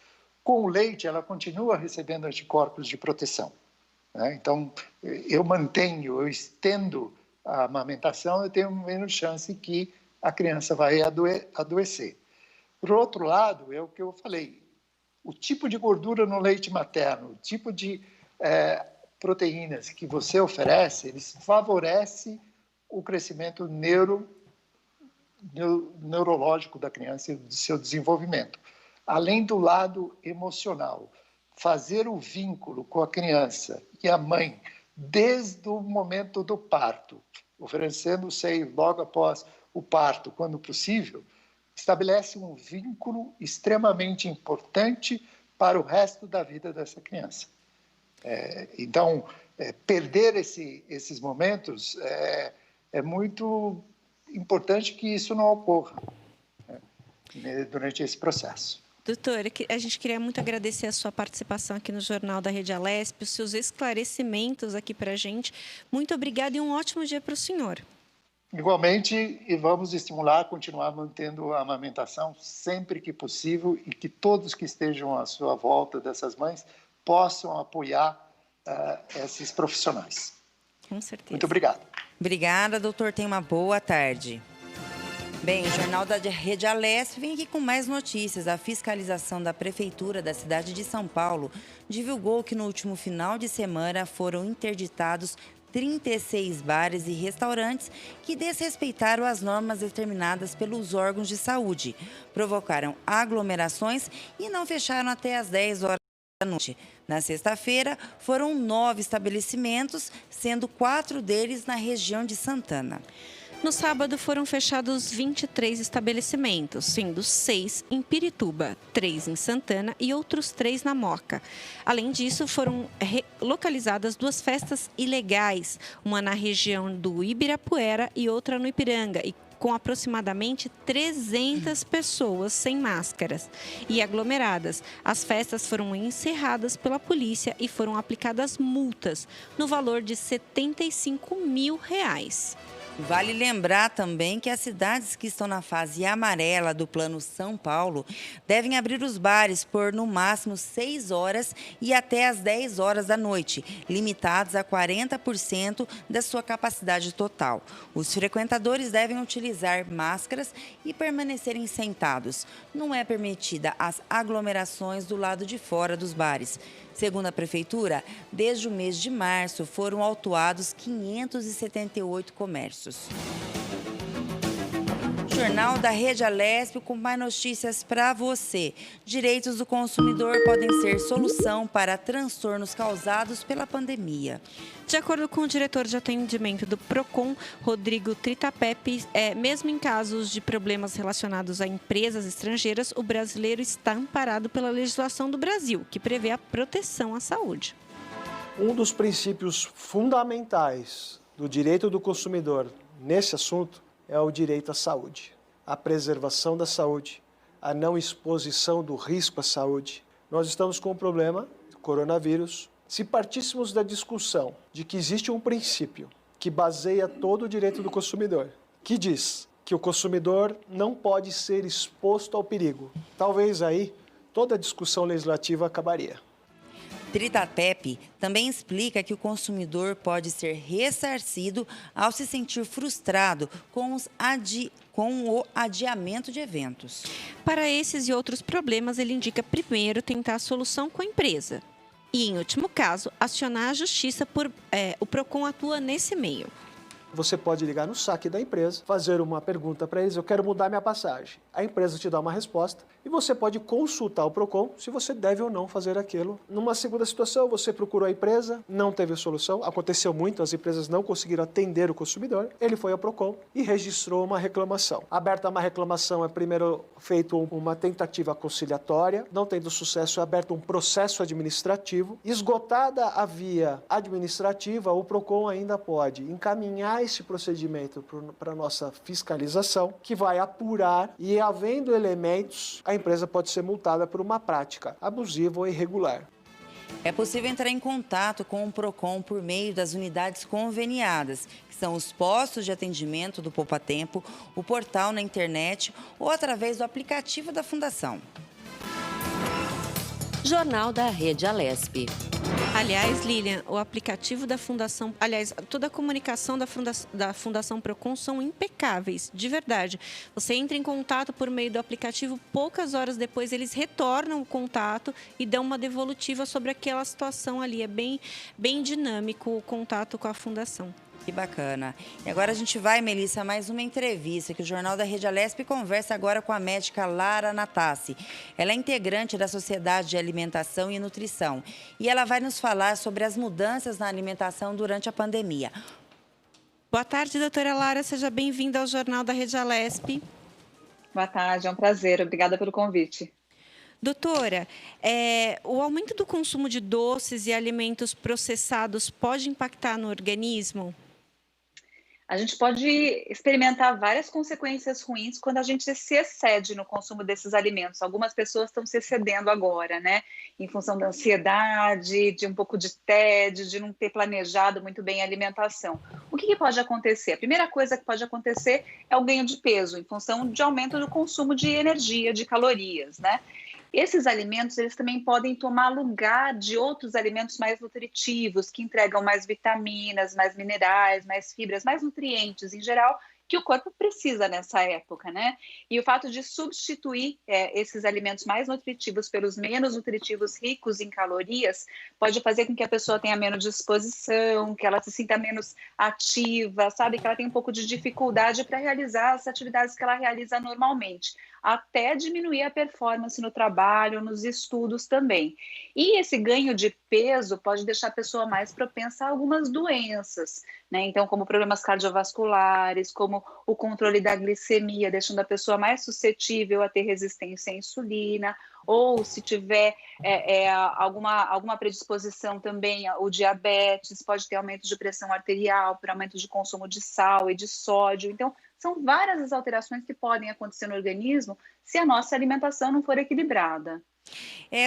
Com o leite, ela continua recebendo anticorpos de proteção, né? Então, eu estendo a amamentação, eu tenho menos chance que a criança vai adoecer. Por outro lado, é o que eu falei, o tipo de gordura no leite materno, o tipo de proteínas que você oferece, eles favorecem o crescimento neurológico da criança e do seu desenvolvimento. Além do lado emocional, fazer o vínculo com a criança e a mãe desde o momento do parto, oferecendo o seio logo após o parto, quando possível, estabelece um vínculo extremamente importante para o resto da vida dessa criança. Então, perder esses momentos é muito importante que isso não ocorra, né, durante esse processo. Doutor, a gente queria muito agradecer a sua participação aqui no Jornal da Rede Alesp, os seus esclarecimentos aqui para a gente. Muito obrigada e um ótimo dia para o senhor. Igualmente, e vamos estimular, continuar mantendo a amamentação sempre que possível e que todos que estejam à sua volta dessas mães possam apoiar esses profissionais. Com certeza. Muito obrigado. Obrigada, doutor. Tenha uma boa tarde. Bem, o Jornal da Rede Alesp vem aqui com mais notícias. A fiscalização da Prefeitura da cidade de São Paulo divulgou que no último final de semana foram interditados 36 bares e restaurantes que desrespeitaram as normas determinadas pelos órgãos de saúde, provocaram aglomerações e não fecharam até às 10 horas da noite. Na sexta-feira, foram 9 estabelecimentos, sendo 4 deles na região de Santana. No sábado, foram fechados 23 estabelecimentos, sendo 6 em Pirituba, 3 em Santana e outros 3 na Moca. Além disso, foram localizadas 2 festas ilegais, uma na região do Ibirapuera e outra no Ipiranga, e com aproximadamente 300 pessoas sem máscaras e aglomeradas. As festas foram encerradas pela polícia e foram aplicadas multas no valor de R$ 75 mil. Vale lembrar também que as cidades que estão na fase amarela do Plano São Paulo devem abrir os bares por no máximo 6 horas e até às 10 horas da noite, limitados a 40% da sua capacidade total. Os frequentadores devem utilizar máscaras e permanecerem sentados. Não é permitida as aglomerações do lado de fora dos bares. Segundo a Prefeitura, desde o mês de março foram autuados 578 comércios. Jornal da Rede Alesp com mais notícias para você. Direitos do consumidor podem ser solução para transtornos causados pela pandemia. De acordo com o diretor de atendimento do PROCON, Rodrigo Tritapepe, mesmo em casos de problemas relacionados a empresas estrangeiras, o brasileiro está amparado pela legislação do Brasil, que prevê a proteção à saúde. Um dos princípios fundamentais do direito do consumidor nesse assunto é o direito à saúde, a preservação da saúde, a não exposição do risco à saúde. Nós estamos com o problema do coronavírus. Se partíssemos da discussão de que existe um princípio que baseia todo o direito do consumidor, que diz que o consumidor não pode ser exposto ao perigo, talvez aí toda a discussão legislativa acabaria. Tritapepe também explica que o consumidor pode ser ressarcido ao se sentir frustrado com o adiamento de eventos. Para esses e outros problemas, ele indica primeiro tentar a solução com a empresa e, em último caso, acionar a justiça. O PROCON atua nesse meio. Você pode ligar no saque da empresa, fazer uma pergunta para eles: eu quero mudar minha passagem. A empresa te dá uma resposta e você pode consultar o PROCON se você deve ou não fazer aquilo. Numa segunda situação, você procurou a empresa, não teve solução, aconteceu muito, as empresas não conseguiram atender o consumidor, ele foi ao PROCON e registrou uma reclamação. Aberta uma reclamação, é primeiro feito uma tentativa conciliatória, não tendo sucesso, é aberto um processo administrativo. Esgotada a via administrativa, o PROCON ainda pode encaminhar esse procedimento para a nossa fiscalização, que vai apurar e, havendo elementos, a empresa pode ser multada por uma prática abusiva ou irregular. É possível entrar em contato com o PROCON por meio das unidades conveniadas, que são os postos de atendimento do Poupa Tempo, o portal na internet ou através do aplicativo da Fundação. Jornal da Rede Alesp. Aliás, Lilian, o aplicativo da Fundação... Aliás, toda a comunicação da Fundação PROCON são impecáveis, de verdade. Você entra em contato por meio do aplicativo, poucas horas depois eles retornam o contato e dão uma devolutiva sobre aquela situação ali. É bem dinâmico o contato com a Fundação. Que bacana. E agora a gente vai, Melissa, a mais uma entrevista que o Jornal da Rede Alesp conversa agora com a médica Lara Natassi. Ela é integrante da Sociedade de Alimentação e Nutrição e ela vai nos falar sobre as mudanças na alimentação durante a pandemia. Boa tarde, doutora Lara. Seja bem-vinda ao Jornal da Rede Alesp. Boa tarde, é um prazer. Obrigada pelo convite. Doutora, o aumento do consumo de doces e alimentos processados pode impactar no organismo? A gente pode experimentar várias consequências ruins quando a gente se excede no consumo desses alimentos. Algumas pessoas estão se excedendo agora, né? Em função da ansiedade, de um pouco de tédio, de não ter planejado muito bem a alimentação. O que pode acontecer? A primeira coisa que pode acontecer é o ganho de peso, em função de aumento do consumo de energia, de calorias, né? Esses alimentos, eles também podem tomar lugar de outros alimentos mais nutritivos, que entregam mais vitaminas, mais minerais, mais fibras, mais nutrientes em geral, que o corpo precisa nessa época, né? E o fato de substituir esses alimentos mais nutritivos pelos menos nutritivos, ricos em calorias, pode fazer com que a pessoa tenha menos disposição, que ela se sinta menos ativa, sabe? Que ela tenha um pouco de dificuldade para realizar as atividades que ela realiza normalmente, até diminuir a performance no trabalho, nos estudos também. E esse ganho de peso pode deixar a pessoa mais propensa a algumas doenças, né? Então, como problemas cardiovasculares, como o controle da glicemia, deixando a pessoa mais suscetível a ter resistência à insulina, ou se tiver alguma predisposição também, o diabetes, pode ter aumento de pressão arterial, por aumento de consumo de sal e de sódio. Então, são várias as alterações que podem acontecer no organismo se a nossa alimentação não for equilibrada.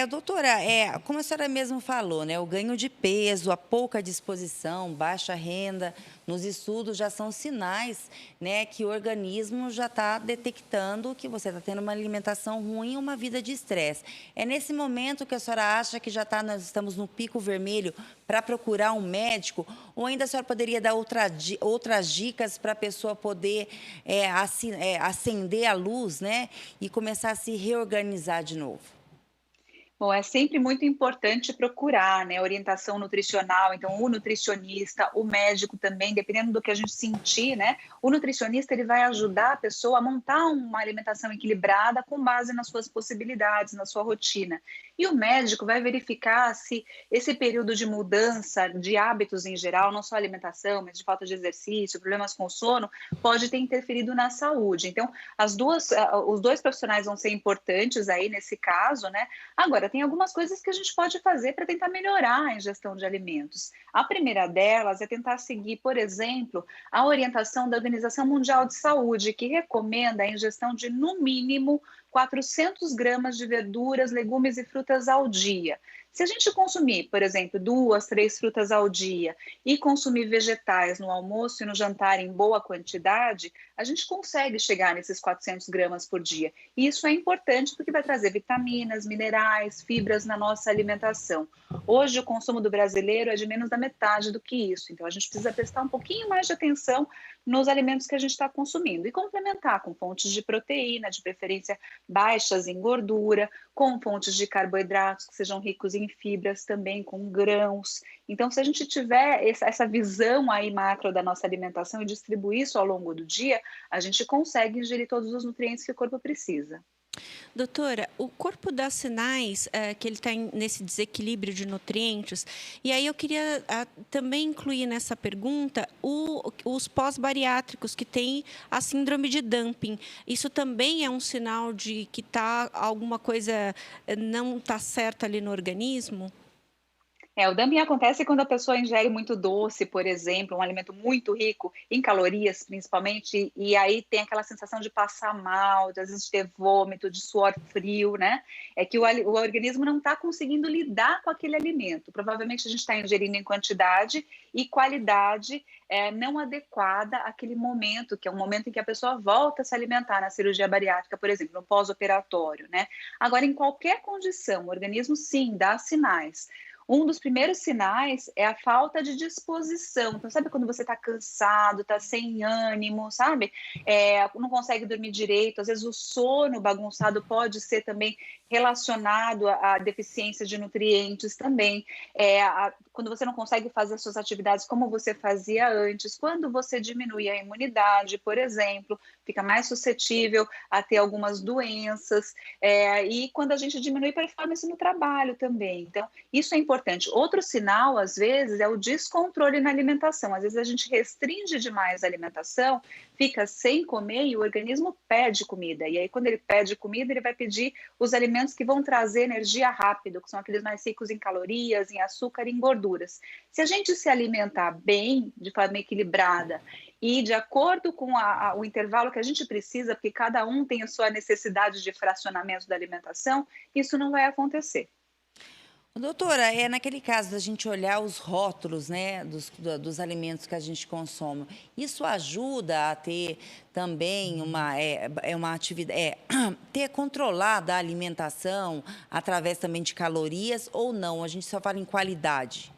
Doutora, como a senhora mesmo falou, né, o ganho de peso, a pouca disposição, baixa renda, nos estudos já são sinais, né, que o organismo já está detectando que você está tendo uma alimentação ruim, uma vida de estresse. É nesse momento que a senhora acha que nós estamos no pico vermelho para procurar um médico? Ou ainda a senhora poderia dar outras dicas para a pessoa poder acender a luz, né, e começar a se reorganizar de novo? Bom, é sempre muito importante procurar, né, orientação nutricional, então o nutricionista, o médico também, dependendo do que a gente sentir, né, o nutricionista ele vai ajudar a pessoa a montar uma alimentação equilibrada com base nas suas possibilidades, na sua rotina. E o médico vai verificar se esse período de mudança de hábitos em geral, não só alimentação, mas de falta de exercício, problemas com sono, pode ter interferido na saúde. Então, os dois profissionais vão ser importantes aí nesse caso, né? Agora, tem algumas coisas que a gente pode fazer para tentar melhorar a ingestão de alimentos. A primeira delas é tentar seguir, por exemplo, a orientação da Organização Mundial de Saúde, que recomenda a ingestão de, no mínimo, 400 gramas de verduras, legumes e frutas ao dia. Se a gente consumir, por exemplo, 2, 3 frutas ao dia e consumir vegetais no almoço e no jantar em boa quantidade, a gente consegue chegar nesses 400 gramas por dia. E isso é importante porque vai trazer vitaminas, minerais, fibras na nossa alimentação. Hoje, o consumo do brasileiro é de menos da metade do que isso. Então, a gente precisa prestar um pouquinho mais de atenção nos alimentos que a gente está consumindo e complementar com fontes de proteína, de preferência baixas em gordura, com fontes de carboidratos que sejam ricos em fibras também, com grãos. Então, se a gente tiver essa visão aí macro da nossa alimentação e distribuir isso ao longo do dia, a gente consegue ingerir todos os nutrientes que o corpo precisa. Doutora, o corpo dá sinais que ele está nesse desequilíbrio de nutrientes, e aí eu queria também incluir nessa pergunta os pós-bariátricos que têm a síndrome de dumping. Isso também é um sinal de que alguma coisa não está certa ali no organismo? O dumping acontece quando a pessoa ingere muito doce, por exemplo, um alimento muito rico em calorias, principalmente, e aí tem aquela sensação de passar mal, de às vezes ter vômito, de suor frio, né? É que o organismo não está conseguindo lidar com aquele alimento. Provavelmente a gente está ingerindo em quantidade e qualidade não adequada àquele momento, que é um momento em que a pessoa volta a se alimentar na cirurgia bariátrica, por exemplo, no pós-operatório, né? Agora, em qualquer condição, o organismo sim dá sinais. Um dos primeiros sinais é a falta de disposição. Então, sabe quando você está cansado, está sem ânimo, sabe? Não consegue dormir direito. Às vezes o sono bagunçado pode ser também relacionado à deficiência de nutrientes também. Quando você não consegue fazer as suas atividades como você fazia antes, quando você diminui a imunidade, por exemplo, fica mais suscetível a ter algumas doenças, e quando a gente diminui a performance no trabalho também. Então, isso é importante. Outro sinal, às vezes, é o descontrole na alimentação. Às vezes a gente restringe demais a alimentação, fica sem comer e o organismo pede comida. E aí, quando ele pede comida, ele vai pedir os alimentos que vão trazer energia rápido, que são aqueles mais ricos em calorias, em açúcar e em gorduras. Se a gente se alimentar bem, de forma equilibrada, e de acordo com o intervalo que a gente precisa, porque cada um tem a sua necessidade de fracionamento da alimentação, isso não vai acontecer. Doutora, naquele caso da gente olhar os rótulos, né, dos alimentos que a gente consome, isso ajuda a ter também uma atividade, ter controlada a alimentação através também de calorias ou não? A gente só fala em qualidade.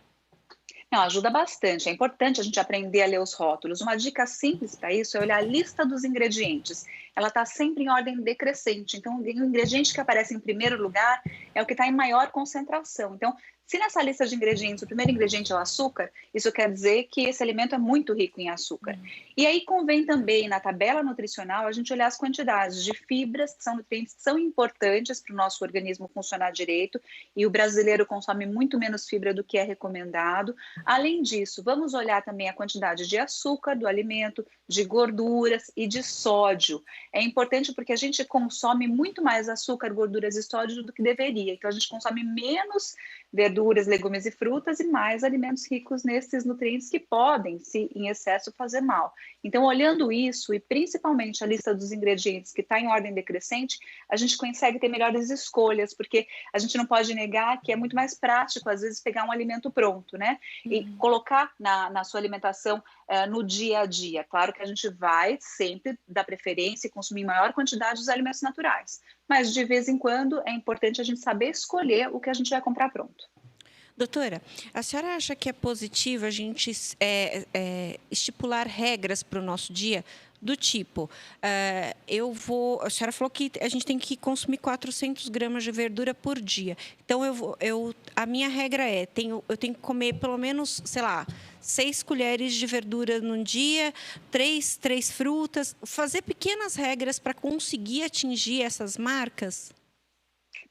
Não, ajuda bastante. É importante a gente aprender a ler os rótulos. Uma dica simples para isso é olhar a lista dos ingredientes. Ela está sempre em ordem decrescente. Então, o ingrediente que aparece em primeiro lugar é o que está em maior concentração. Então, se nessa lista de ingredientes o primeiro ingrediente é o açúcar, isso quer dizer que esse alimento é muito rico em açúcar. E aí convém também, na tabela nutricional, a gente olhar as quantidades de fibras, que são nutrientes que são importantes para o nosso organismo funcionar direito, e o brasileiro consome muito menos fibra do que é recomendado. Além disso, vamos olhar também a quantidade de açúcar do alimento, de gorduras e de sódio. É importante porque a gente consome muito mais açúcar, gorduras e sódio do que deveria. Então, a gente consome menos verduras, legumes e frutas e mais alimentos ricos nesses nutrientes que podem, se em excesso, fazer mal. Então, olhando isso e principalmente a lista dos ingredientes que está em ordem decrescente, a gente consegue ter melhores escolhas, porque a gente não pode negar que é muito mais prático, às vezes, pegar um alimento pronto, né? E colocar na sua alimentação no dia a dia. Claro que a gente vai sempre dar preferência e consumir em maior quantidade os alimentos naturais, mas de vez em quando é importante a gente saber escolher o que a gente vai comprar pronto. Doutora, a senhora acha que é positivo a gente estipular regras para o nosso dia? Do tipo, a senhora falou que a gente tem que consumir 400 gramas de verdura por dia. Então, a minha regra eu tenho que comer pelo menos, 6 colheres de verdura num dia, 3 frutas. Fazer pequenas regras para conseguir atingir essas marcas?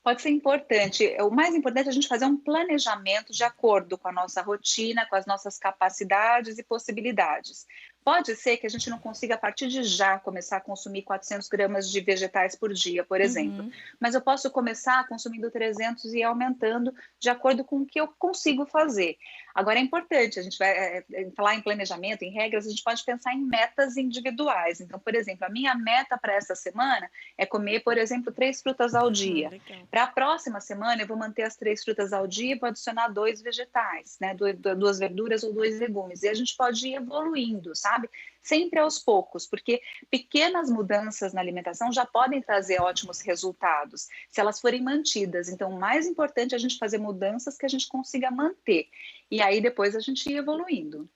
Pode ser importante. O mais importante é a gente fazer um planejamento de acordo com a nossa rotina, com as nossas capacidades e possibilidades. Pode ser que a gente não consiga, a partir de já, começar a consumir 400 gramas de vegetais por dia, por exemplo. Mas eu posso começar consumindo 300 e ir aumentando de acordo com o que eu consigo fazer. Agora, é importante, a gente vai falar em planejamento, em regras, a gente pode pensar em metas individuais. Então, por exemplo, a minha meta para essa semana é comer, por exemplo, 3 frutas ao dia. Para a próxima semana, eu vou manter as 3 frutas ao dia e vou adicionar 2 vegetais, né? 2 verduras ou 2 legumes. E a gente pode ir evoluindo, sabe? Sempre aos poucos, porque pequenas mudanças na alimentação já podem trazer ótimos resultados, se elas forem mantidas. Então, o mais importante é a gente fazer mudanças que a gente consiga manter. E aí, depois, a gente ir evoluindo.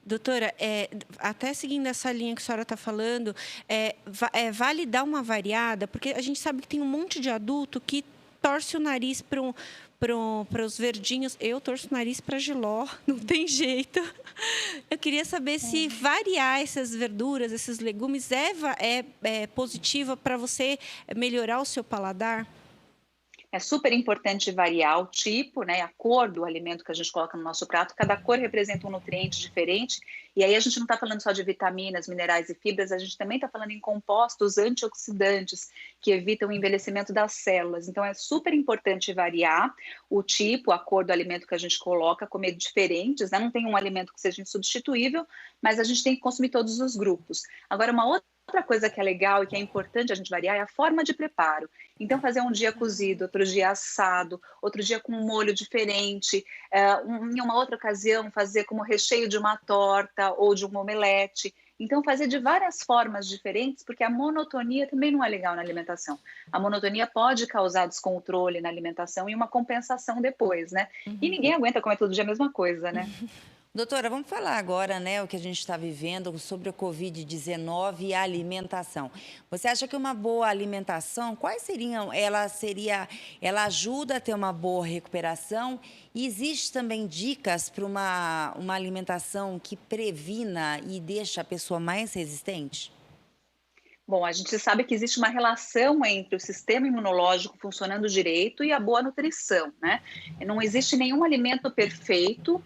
Doutora, até seguindo essa linha que a senhora está falando, vale dar uma variada, porque a gente sabe que tem um monte de adulto que torce o nariz para os verdinhos. Eu torço o nariz para jiló, não tem jeito. Eu queria saber se variar essas verduras, esses legumes, é positivo para você melhorar o seu paladar? É super importante variar o tipo, né, a cor do alimento que a gente coloca no nosso prato. Cada cor representa um nutriente diferente. E aí a gente não está falando só de vitaminas, minerais e fibras, a gente também está falando em compostos antioxidantes que evitam o envelhecimento das células. Então é super importante variar o tipo, a cor do alimento que a gente coloca, comer diferentes, né? Não tem um alimento que seja insubstituível, mas a gente tem que consumir todos os grupos. Agora, uma outra coisa que é legal e que é importante a gente variar é a forma de preparo. Então, fazer um dia cozido, outro dia assado, outro dia com um molho diferente, em uma outra ocasião fazer como recheio de uma torta ou de um omelete. Então, fazer de várias formas diferentes, porque a monotonia também não é legal na alimentação. A monotonia pode causar descontrole na alimentação e uma compensação depois, né? E ninguém aguenta comer todo dia a mesma coisa, né? Doutora, vamos falar agora, né, o que a gente está vivendo sobre a Covid-19 e a alimentação. Você acha que uma boa alimentação, quais seriam? Ela ajuda a ter uma boa recuperação? E existe também dicas para uma alimentação que previna e deixa a pessoa mais resistente? Bom, a gente sabe que existe uma relação entre o sistema imunológico funcionando direito e a boa nutrição, né? Não existe nenhum alimento perfeito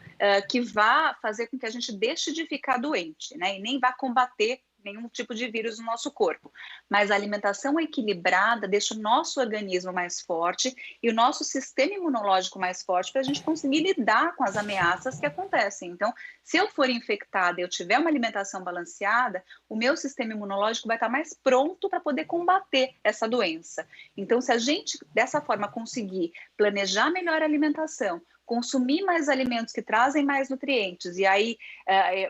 que vá fazer com que a gente deixe de ficar doente, né? E nem vá combater nenhum tipo de vírus no nosso corpo. Mas a alimentação equilibrada deixa o nosso organismo mais forte e o nosso sistema imunológico mais forte para a gente conseguir lidar com as ameaças que acontecem. Então, se eu for infectada e eu tiver uma alimentação balanceada, o meu sistema imunológico vai estar mais pronto para poder combater essa doença. Então, se a gente, dessa forma, conseguir planejar melhor a alimentação, consumir mais alimentos que trazem mais nutrientes, e aí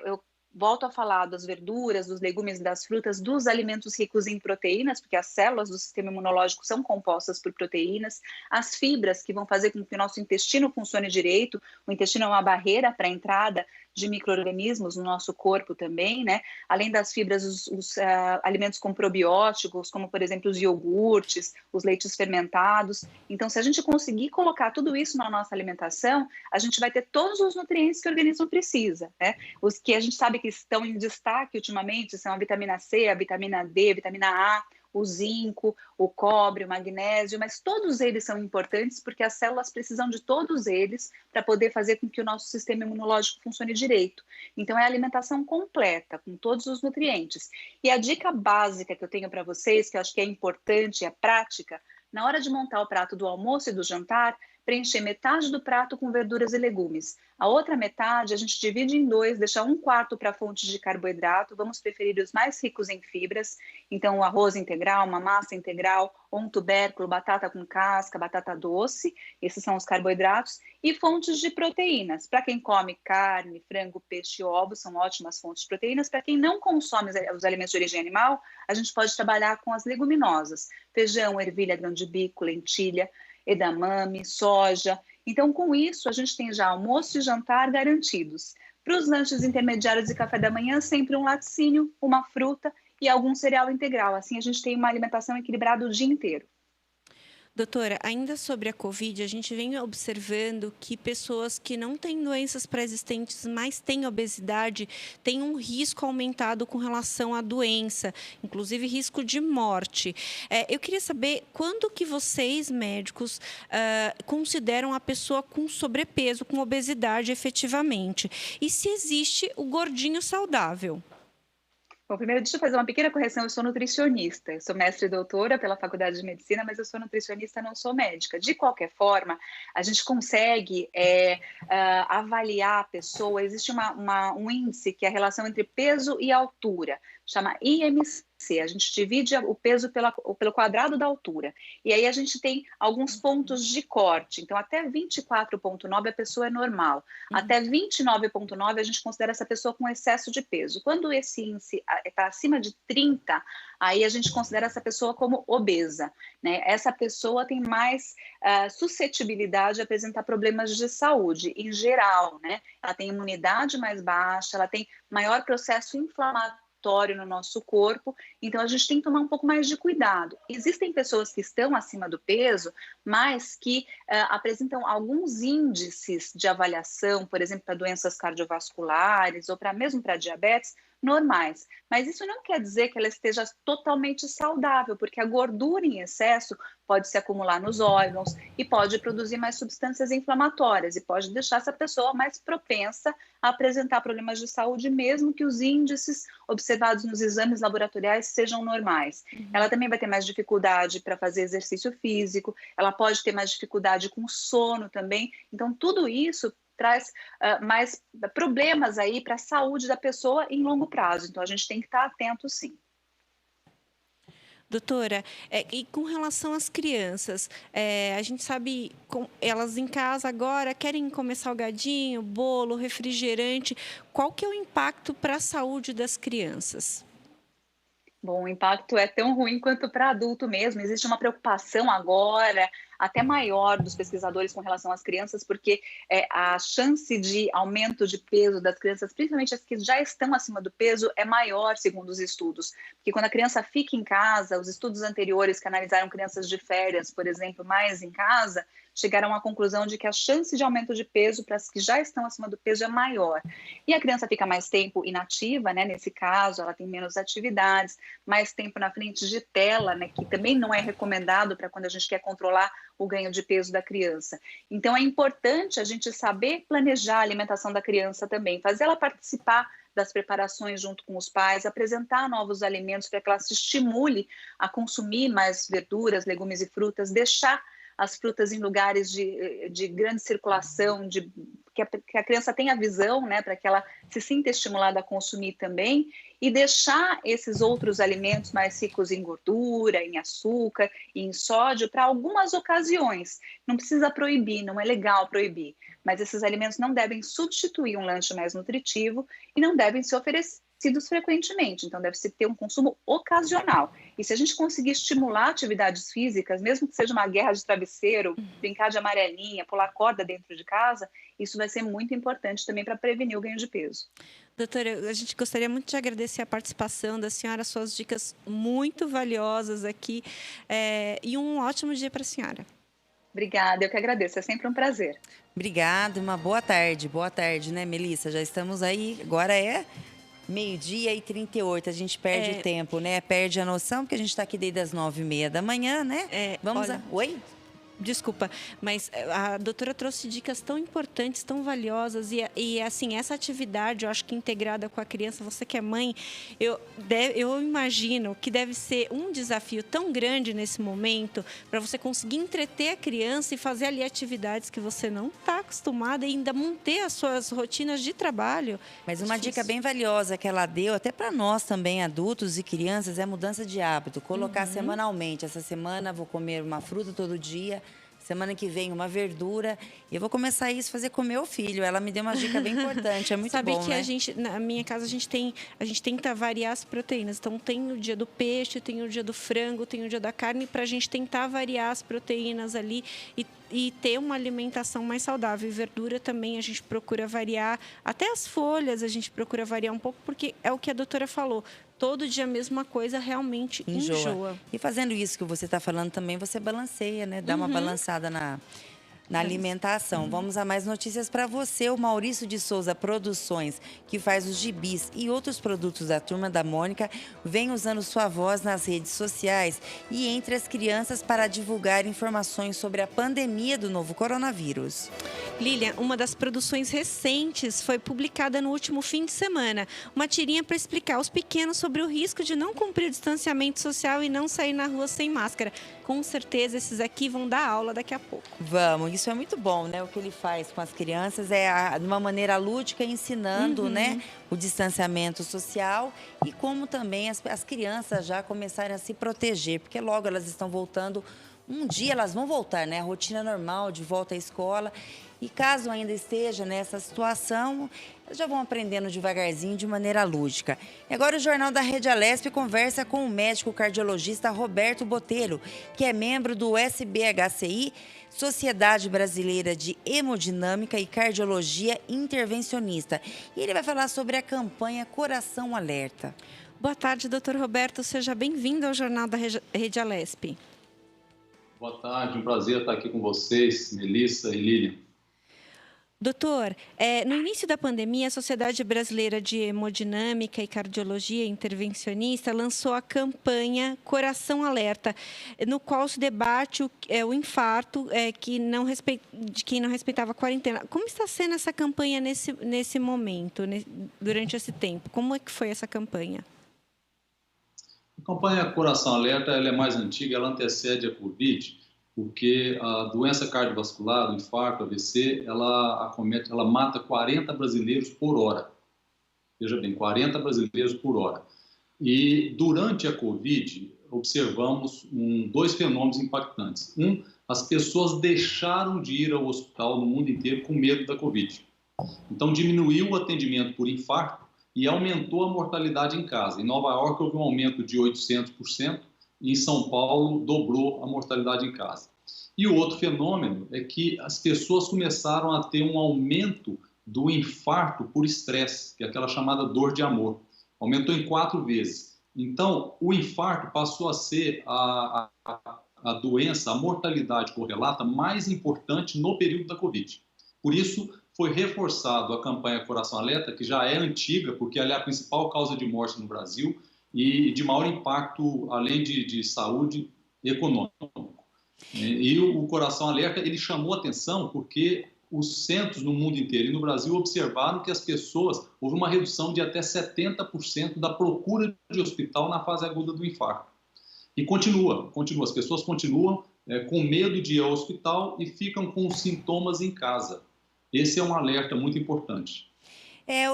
eu volto a falar das verduras, dos legumes e das frutas, dos alimentos ricos em proteínas, porque as células do sistema imunológico são compostas por proteínas, as fibras que vão fazer com que o nosso intestino funcione direito. O intestino é uma barreira para a entrada de micro-organismos no nosso corpo também, né? Além das fibras, os alimentos com probióticos, como, por exemplo, os iogurtes, os leites fermentados. Então, se a gente conseguir colocar tudo isso na nossa alimentação, a gente vai ter todos os nutrientes que o organismo precisa, né? Os que a gente sabe que estão em destaque ultimamente são a vitamina C, a vitamina D, a vitamina A, o zinco, o cobre, o magnésio, mas todos eles são importantes porque as células precisam de todos eles para poder fazer com que o nosso sistema imunológico funcione direito. Então, é a alimentação completa, com todos os nutrientes. E a dica básica que eu tenho para vocês, que eu acho que é importante, é prática, na hora de montar o prato do almoço e do jantar, preencher metade do prato com verduras e legumes. A outra metade a gente divide em dois, deixa um quarto para fontes de carboidrato, vamos preferir os mais ricos em fibras, então o arroz integral, uma massa integral, ou um tubérculo, batata com casca, batata doce, esses são os carboidratos, e fontes de proteínas. Para quem come carne, frango, peixe e ovos, são ótimas fontes de proteínas. Para quem não consome os alimentos de origem animal, a gente pode trabalhar com as leguminosas, feijão, ervilha, grão de bico, lentilha, edamame, soja. Então, com isso, a gente tem já almoço e jantar garantidos. Para os lanches intermediários e café da manhã, sempre um laticínio, uma fruta e algum cereal integral. Assim, a gente tem uma alimentação equilibrada o dia inteiro. Doutora, ainda sobre a Covid, a gente vem observando que pessoas que não têm doenças pré-existentes, mas têm obesidade, têm um risco aumentado com relação à doença, inclusive risco de morte. Eu queria saber quando que vocês, médicos, consideram a pessoa com sobrepeso, com obesidade efetivamente? E se existe o gordinho saudável? Bom, primeiro deixa eu fazer uma pequena correção, eu sou nutricionista, eu sou mestre e doutora pela Faculdade de Medicina, mas eu sou nutricionista, não sou médica. De qualquer forma, a gente consegue avaliar a pessoa, existe um índice que é a relação entre peso e altura, chama IMC, a gente divide o peso pelo quadrado da altura, e aí a gente tem alguns pontos de corte, então até 24,9 a pessoa é normal, até 29,9 a gente considera essa pessoa com excesso de peso. Quando esse índice está acima de 30, aí a gente considera essa pessoa como obesa, né? Essa pessoa tem mais suscetibilidade a apresentar problemas de saúde em geral, né? Ela tem imunidade mais baixa, ela tem maior processo inflamatório no nosso corpo, então a gente tem que tomar um pouco mais de cuidado. Existem pessoas que estão acima do peso, mas que apresentam alguns índices de avaliação, por exemplo, para doenças cardiovasculares ou mesmo para diabetes, normais. Mas isso não quer dizer que ela esteja totalmente saudável, porque a gordura em excesso pode se acumular nos órgãos e pode produzir mais substâncias inflamatórias e pode deixar essa pessoa mais propensa a apresentar problemas de saúde, mesmo que os índices observados nos exames laboratoriais sejam normais. Ela também vai ter mais dificuldade para fazer exercício físico, ela pode ter mais dificuldade com sono também. Então, tudo isso traz mais problemas aí para a saúde da pessoa em longo prazo. Então, a gente tem que estar atento, sim. Doutora, e com relação às crianças, a gente sabe, elas em casa agora querem comer salgadinho, bolo, refrigerante. Qual que é o impacto para a saúde das crianças? Bom, o impacto é tão ruim quanto para adulto mesmo. Existe uma preocupação agora, até maior, dos pesquisadores com relação às crianças, porque a chance de aumento de peso das crianças, principalmente as que já estão acima do peso, é maior, segundo os estudos. Porque quando a criança fica em casa, os estudos anteriores que analisaram crianças de férias, por exemplo, mais em casa, chegaram à conclusão de que a chance de aumento de peso para as que já estão acima do peso é maior. E a criança fica mais tempo inativa, né? Nesse caso, ela tem menos atividades, mais tempo na frente de tela, né? Que também não é recomendado para quando a gente quer controlar o ganho de peso da criança. Então, é importante a gente saber planejar a alimentação da criança também, fazer ela participar das preparações junto com os pais, apresentar novos alimentos para que ela se estimule a consumir mais verduras, legumes e frutas, deixar as frutas em lugares de grande circulação, que a criança tenha visão, né, para que ela se sinta estimulada a consumir também, e deixar esses outros alimentos mais ricos em gordura, em açúcar e em sódio para algumas ocasiões. Não precisa proibir, não é legal proibir, mas esses alimentos não devem substituir um lanche mais nutritivo e não devem ser oferecidos frequentemente, então deve-se ter um consumo ocasional. E se a gente conseguir estimular atividades físicas, mesmo que seja uma guerra de travesseiro, brincar de amarelinha, pular corda dentro de casa, isso vai ser muito importante também para prevenir o ganho de peso. Doutora, a gente gostaria muito de agradecer a participação da senhora, suas dicas muito valiosas aqui, e um ótimo dia para a senhora. Obrigada, eu que agradeço, é sempre um prazer. Obrigada, uma boa tarde, né, Melissa? Já estamos aí, agora é 12h38, a gente perde o tempo, né? Perde a noção, porque a gente está aqui desde as 9h30 da manhã, né? Oi? Desculpa, mas a doutora trouxe dicas tão importantes, tão valiosas e assim, essa atividade, eu acho que integrada com a criança, você que é mãe, eu imagino que deve ser um desafio tão grande nesse momento para você conseguir entreter a criança e fazer ali atividades que você não está acostumada e ainda manter as suas rotinas de trabalho. Mas uma dica bem valiosa que ela deu, até para nós também, adultos e crianças, é a mudança de hábito. Colocar semanalmente. Essa semana vou comer uma fruta todo dia. Semana que vem, uma verdura. E eu vou começar isso, fazer com o meu filho. Ela me deu uma dica bem importante, é muito Sabe bom, que né? na minha casa, a gente tenta variar as proteínas. Então, tem o dia do peixe, tem o dia do frango, tem o dia da carne, para a gente tentar variar as proteínas ali e ter uma alimentação mais saudável. E verdura também a gente procura variar. Até as folhas a gente procura variar um pouco, porque é o que a doutora falou. Todo dia a mesma coisa realmente enjoa. E fazendo isso que você está falando também, você balanceia, né? Dá uma balançada na alimentação. Vamos a mais notícias para você. O Maurício de Souza Produções, que faz os gibis e outros produtos da Turma da Mônica, vem usando sua voz nas redes sociais e entre as crianças para divulgar informações sobre a pandemia do novo coronavírus. Lilian, uma das produções recentes foi publicada no último fim de semana. Uma tirinha para explicar aos pequenos sobre o risco de não cumprir o distanciamento social e não sair na rua sem máscara. Com certeza, esses aqui vão dar aula daqui a pouco. Vamos, isso é muito bom, né? O que ele faz com as crianças é de uma maneira lúdica, ensinando, né, o distanciamento social e como também as crianças já começarem a se proteger, porque logo elas estão voltando. Um dia elas vão voltar, né? A rotina normal, de volta à escola. E caso ainda esteja nessa situação, eles já vão aprendendo devagarzinho, de maneira lúdica. E agora o Jornal da Rede Alesp conversa com o médico cardiologista Roberto Botelho, que é membro do SBHCI, Sociedade Brasileira de Hemodinâmica e Cardiologia Intervencionista. E ele vai falar sobre a campanha Coração Alerta. Boa tarde, doutor Roberto. Seja bem-vindo ao Jornal da Rede Alesp. Boa tarde, um prazer estar aqui com vocês, Melissa e Lilian. Doutor, no início da pandemia, a Sociedade Brasileira de Hemodinâmica e Cardiologia Intervencionista lançou a campanha Coração Alerta, no qual se debate o infarto de quem não respeitava a quarentena. Como está sendo essa campanha nesse momento, durante esse tempo? Como é que foi essa campanha? A campanha Coração Alerta ela é mais antiga, ela antecede a Covid, porque a doença cardiovascular, o infarto, o AVC, ela mata 40 brasileiros por hora. Veja bem, 40 brasileiros por hora. E durante a Covid, observamos dois fenômenos impactantes. As pessoas deixaram de ir ao hospital no mundo inteiro com medo da Covid. Então, diminuiu o atendimento por infarto e aumentou a mortalidade em casa. Em Nova York, houve um aumento de 800%, e em São Paulo, dobrou a mortalidade em casa. E o outro fenômeno é que as pessoas começaram a ter um aumento do infarto por estresse, que é aquela chamada dor de amor. Aumentou em 4 vezes. Então, o infarto passou a ser a doença, a mortalidade correlata mais importante no período da Covid. Por isso, foi reforçado a campanha Coração Alerta, que já é antiga, porque ela é a principal causa de morte no Brasil, e de maior impacto, além de saúde, econômico. E o Coração Alerta, ele chamou atenção porque os centros no mundo inteiro e no Brasil observaram que houve uma redução de até 70% da procura de hospital na fase aguda do infarto. E continua, as pessoas continuam com medo de ir ao hospital e ficam com os sintomas em casa. Esse é um alerta muito importante.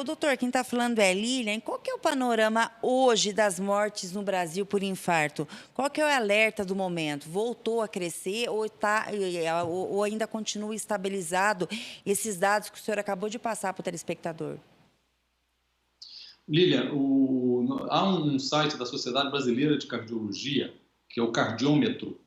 O doutor, quem está falando é Lilian. Qual que é o panorama hoje das mortes no Brasil por infarto? Qual que é o alerta do momento? Voltou a crescer ou ainda continua estabilizado esses dados que o senhor acabou de passar para o telespectador? Lilian, há um site da Sociedade Brasileira de Cardiologia, que é o Cardiômetro,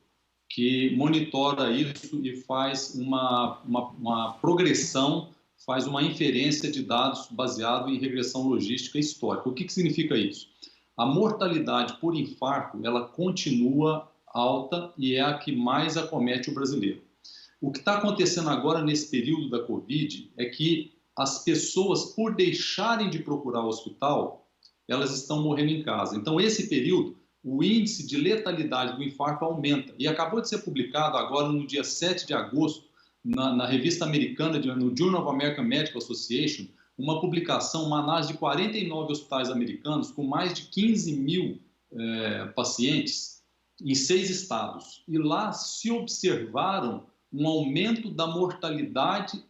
que monitora isso e faz uma progressão, faz uma inferência de dados baseado em regressão logística histórica. O que significa isso? A mortalidade por infarto, ela continua alta e é a que mais acomete o brasileiro. O que está acontecendo agora nesse período da Covid é que as pessoas, por deixarem de procurar o hospital, elas estão morrendo em casa. Então, esse período, o índice de letalidade do infarto aumenta. E acabou de ser publicado agora, no dia 7 de agosto, na revista americana, no Journal of American Medical Association, uma publicação, uma análise de 49 hospitais americanos com mais de 15 mil pacientes em 6 estados. E lá se observaram um aumento da mortalidade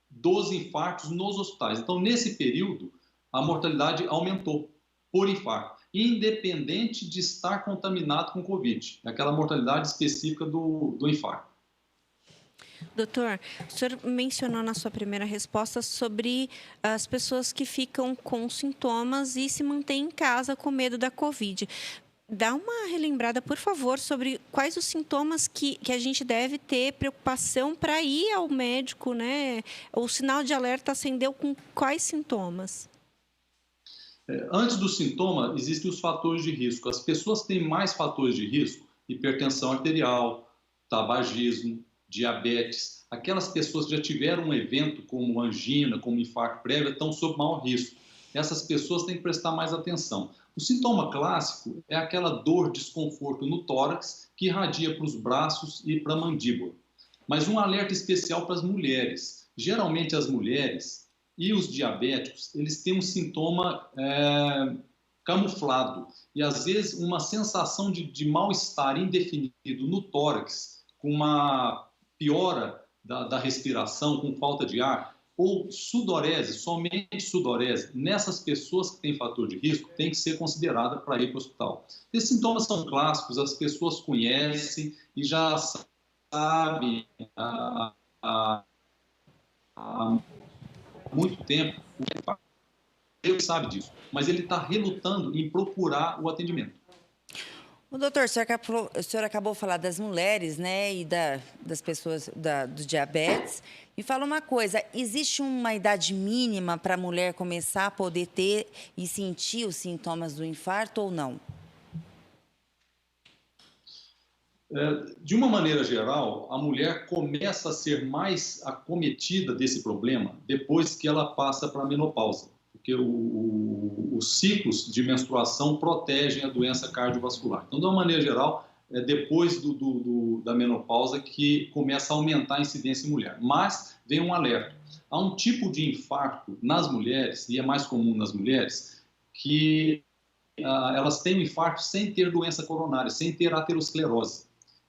dos infartos nos hospitais. Então, nesse período, a mortalidade aumentou por infarto, independente de estar contaminado com Covid. É aquela mortalidade específica do infarto. Doutor, o senhor mencionou na sua primeira resposta sobre as pessoas que ficam com sintomas e se mantêm em casa com medo da Covid. Dá uma relembrada, por favor, sobre quais os sintomas que a gente deve ter preocupação para ir ao médico, né? O sinal de alerta acendeu com quais sintomas? Antes do sintoma, existem os fatores de risco. As pessoas têm mais fatores de risco: hipertensão arterial, tabagismo, diabetes. Aquelas pessoas que já tiveram um evento como angina, como infarto prévio, estão sob maior risco. Essas pessoas têm que prestar mais atenção. O sintoma clássico é aquela dor, desconforto no tórax que irradia para os braços e para a mandíbula. Mas um alerta especial para as mulheres. Geralmente as mulheres e os diabéticos, eles têm um sintoma camuflado e às vezes uma sensação de mal-estar indefinido no tórax, com uma piora da respiração, com falta de ar, ou sudorese, somente sudorese. Nessas pessoas que têm fator de risco, tem que ser considerada para ir para o hospital. Esses sintomas são clássicos, as pessoas conhecem e já sabem há muito tempo. Ele sabe disso, mas ele está relutando em procurar o atendimento. O doutor, o senhor acabou de falar das mulheres, né, e das pessoas do diabetes. Me fala uma coisa, existe uma idade mínima para a mulher começar a poder ter e sentir os sintomas do infarto ou não? De uma maneira geral, a mulher começa a ser mais acometida desse problema depois que ela passa para a menopausa, porque os ciclos de menstruação protegem a doença cardiovascular. Então, de uma maneira geral, é depois da menopausa que começa a aumentar a incidência em mulher. Mas vem um alerta. Há um tipo de infarto nas mulheres, e é mais comum nas mulheres, que elas têm um infarto sem ter doença coronária, sem ter aterosclerose.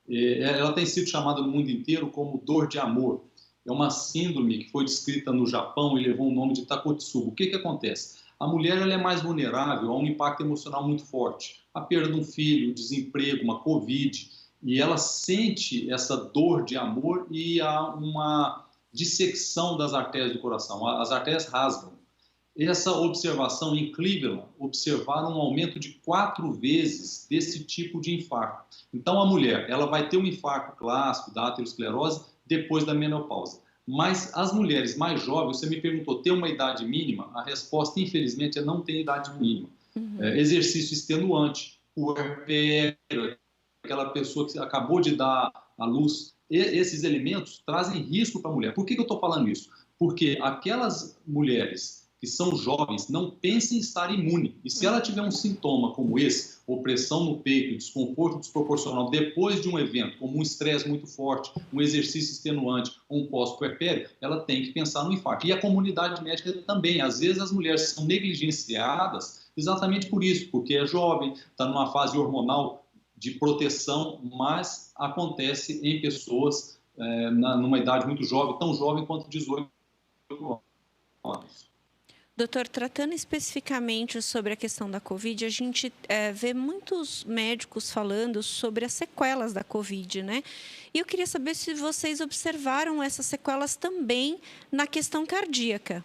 Ela tem sido chamada no mundo inteiro como dor de amor. É uma síndrome que foi descrita no Japão e levou o nome de Takotsubo. O que acontece? A mulher ela é mais vulnerável a um impacto emocional muito forte. A perda de um filho, desemprego, uma Covid. E ela sente essa dor de amor e há uma dissecção das artérias do coração. As artérias rasgam. Essa observação em Cleveland, observaram um aumento de 4 vezes desse tipo de infarto. Então, a mulher ela vai ter um infarto clássico da aterosclerose depois da menopausa. Mas as mulheres mais jovens, você me perguntou, tem uma idade mínima? A resposta, infelizmente, é não ter idade mínima. Exercício extenuante, puerpério, aquela pessoa que acabou de dar à luz, esses elementos trazem risco para a mulher. Por que eu estou falando isso? Porque aquelas mulheres que são jovens, não pensem em estar imune. E se ela tiver um sintoma como esse, opressão no peito, desconforto desproporcional depois de um evento, como um estresse muito forte, um exercício extenuante ou um pós-puerpério, ela tem que pensar no infarto. E a comunidade médica também. Às vezes as mulheres são negligenciadas exatamente por isso, porque é jovem, está numa fase hormonal de proteção, mas acontece em pessoas numa idade muito jovem, tão jovem quanto 18 anos. Doutor, tratando especificamente sobre a questão da Covid, a gente vê muitos médicos falando sobre as sequelas da Covid, né? E eu queria saber se vocês observaram essas sequelas também na questão cardíaca.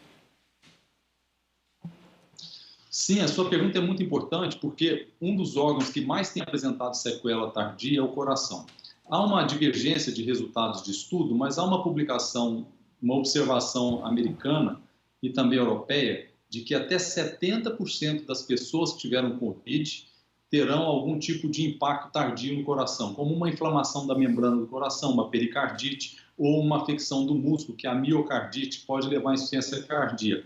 Sim, a sua pergunta é muito importante, porque um dos órgãos que mais tem apresentado sequela tardia é o coração. Há uma divergência de resultados de estudo, mas há uma publicação, uma observação americana e também europeia, de que até 70% das pessoas que tiveram Covid terão algum tipo de impacto tardio no coração, como uma inflamação da membrana do coração, uma pericardite ou uma afecção do músculo, que é a miocardite, pode levar à insuficiência cardíaca.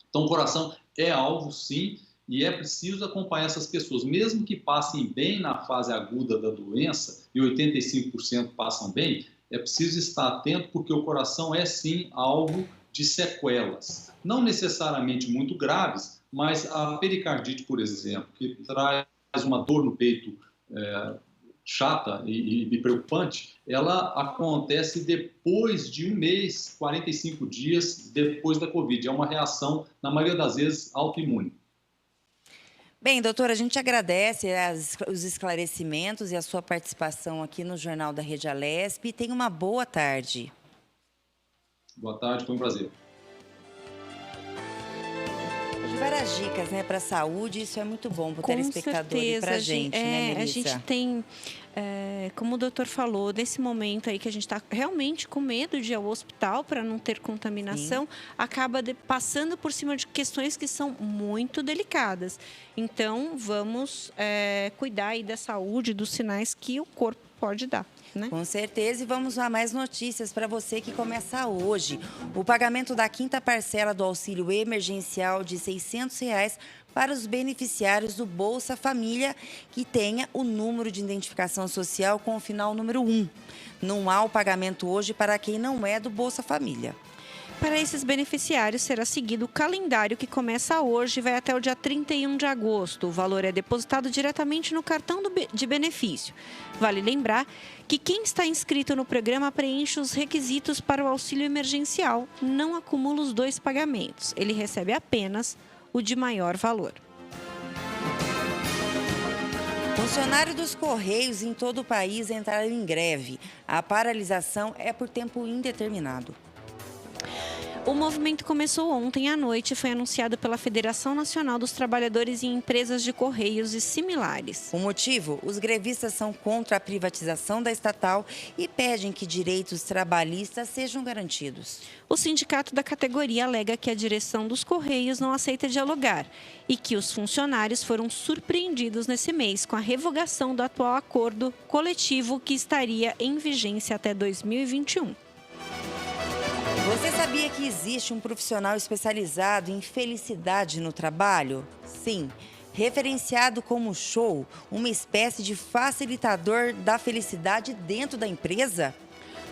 Então, o coração é alvo, sim, e é preciso acompanhar essas pessoas, mesmo que passem bem na fase aguda da doença, e 85% passam bem, é preciso estar atento, porque o coração é, sim, alvo de sequelas. Não necessariamente muito graves, mas a pericardite, por exemplo, que traz uma dor no peito chata e preocupante, ela acontece depois de 1 mês, 45 dias depois da Covid. É uma reação, na maioria das vezes, autoimune. Bem, doutora, a gente agradece os esclarecimentos e a sua participação aqui no Jornal da Rede Alesp. Tenha uma boa tarde. Boa tarde, foi um prazer. Várias dicas, né, para a saúde, isso é muito bom para o telespectador e para a gente, né, Melissa? A gente tem, como o doutor falou, nesse momento aí que a gente está realmente com medo de ir ao hospital para não ter contaminação, sim, acaba passando por cima de questões que são muito delicadas. Então, vamos cuidar aí da saúde, dos sinais que o corpo pode dar. Né? Com certeza, e vamos a mais notícias para você que começa hoje. O pagamento da 5ª parcela do auxílio emergencial de R$ 600 para os beneficiários do Bolsa Família que tenha o número de identificação social com o final número 1. Não há o pagamento hoje para quem não é do Bolsa Família. Para esses beneficiários, será seguido o calendário que começa hoje e vai até o dia 31 de agosto. O valor é depositado diretamente no cartão de benefício. Vale lembrar que quem está inscrito no programa preenche os requisitos para o auxílio emergencial, não acumula os 2 pagamentos. Ele recebe apenas o de maior valor. Funcionários dos Correios em todo o país entraram em greve. A paralisação é por tempo indeterminado. O movimento começou ontem à noite e foi anunciado pela Federação Nacional dos Trabalhadores em Empresas de Correios e similares. O motivo? Os grevistas são contra a privatização da estatal e pedem que direitos trabalhistas sejam garantidos. O sindicato da categoria alega que a direção dos Correios não aceita dialogar e que os funcionários foram surpreendidos nesse mês com a revogação do atual acordo coletivo que estaria em vigência até 2021. Você sabia que existe um profissional especializado em felicidade no trabalho? Sim, referenciado como show, uma espécie de facilitador da felicidade dentro da empresa?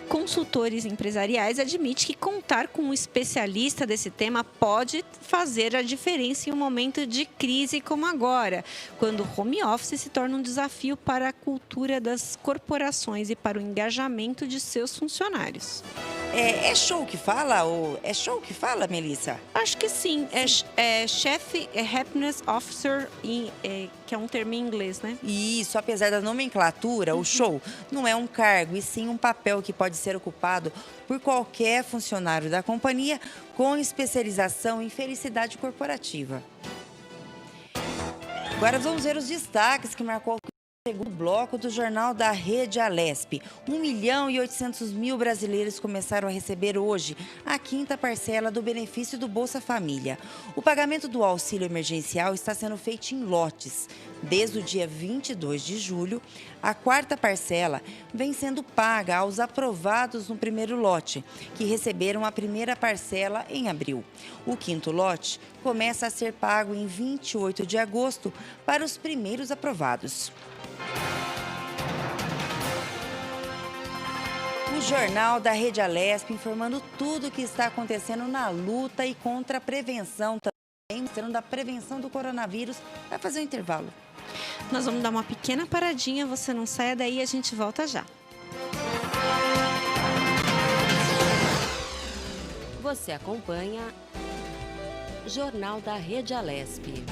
Consultores empresariais admitem que contar com um especialista desse tema pode fazer a diferença em um momento de crise como agora, quando o home office se torna um desafio para a cultura das corporações e para o engajamento de seus funcionários. É show que fala? Ou é show que fala, Melissa? Acho que sim. É Chief Happiness Officer, que é um termo em inglês, né? Isso, apesar da nomenclatura, o show não é um cargo, e sim um papel que pode ser ocupado por qualquer funcionário da companhia com especialização em felicidade corporativa. Agora vamos ver os destaques que marcou o segundo bloco do Jornal da Rede Alesp. 1.800.000 brasileiros começaram a receber hoje a 5ª parcela do benefício do Bolsa Família. O pagamento do auxílio emergencial está sendo feito em lotes. Desde o dia 22 de julho, a 4ª parcela vem sendo paga aos aprovados no primeiro lote, que receberam a primeira parcela em abril. O 5º lote começa a ser pago em 28 de agosto para os primeiros aprovados. O Jornal da Rede Alesp informando tudo o que está acontecendo na luta e contra a prevenção, também mostrando da prevenção do coronavírus. Vai fazer um intervalo. Nós vamos dar uma pequena paradinha, você não saia daí, a gente volta já. Você acompanha Jornal da Rede Alesp.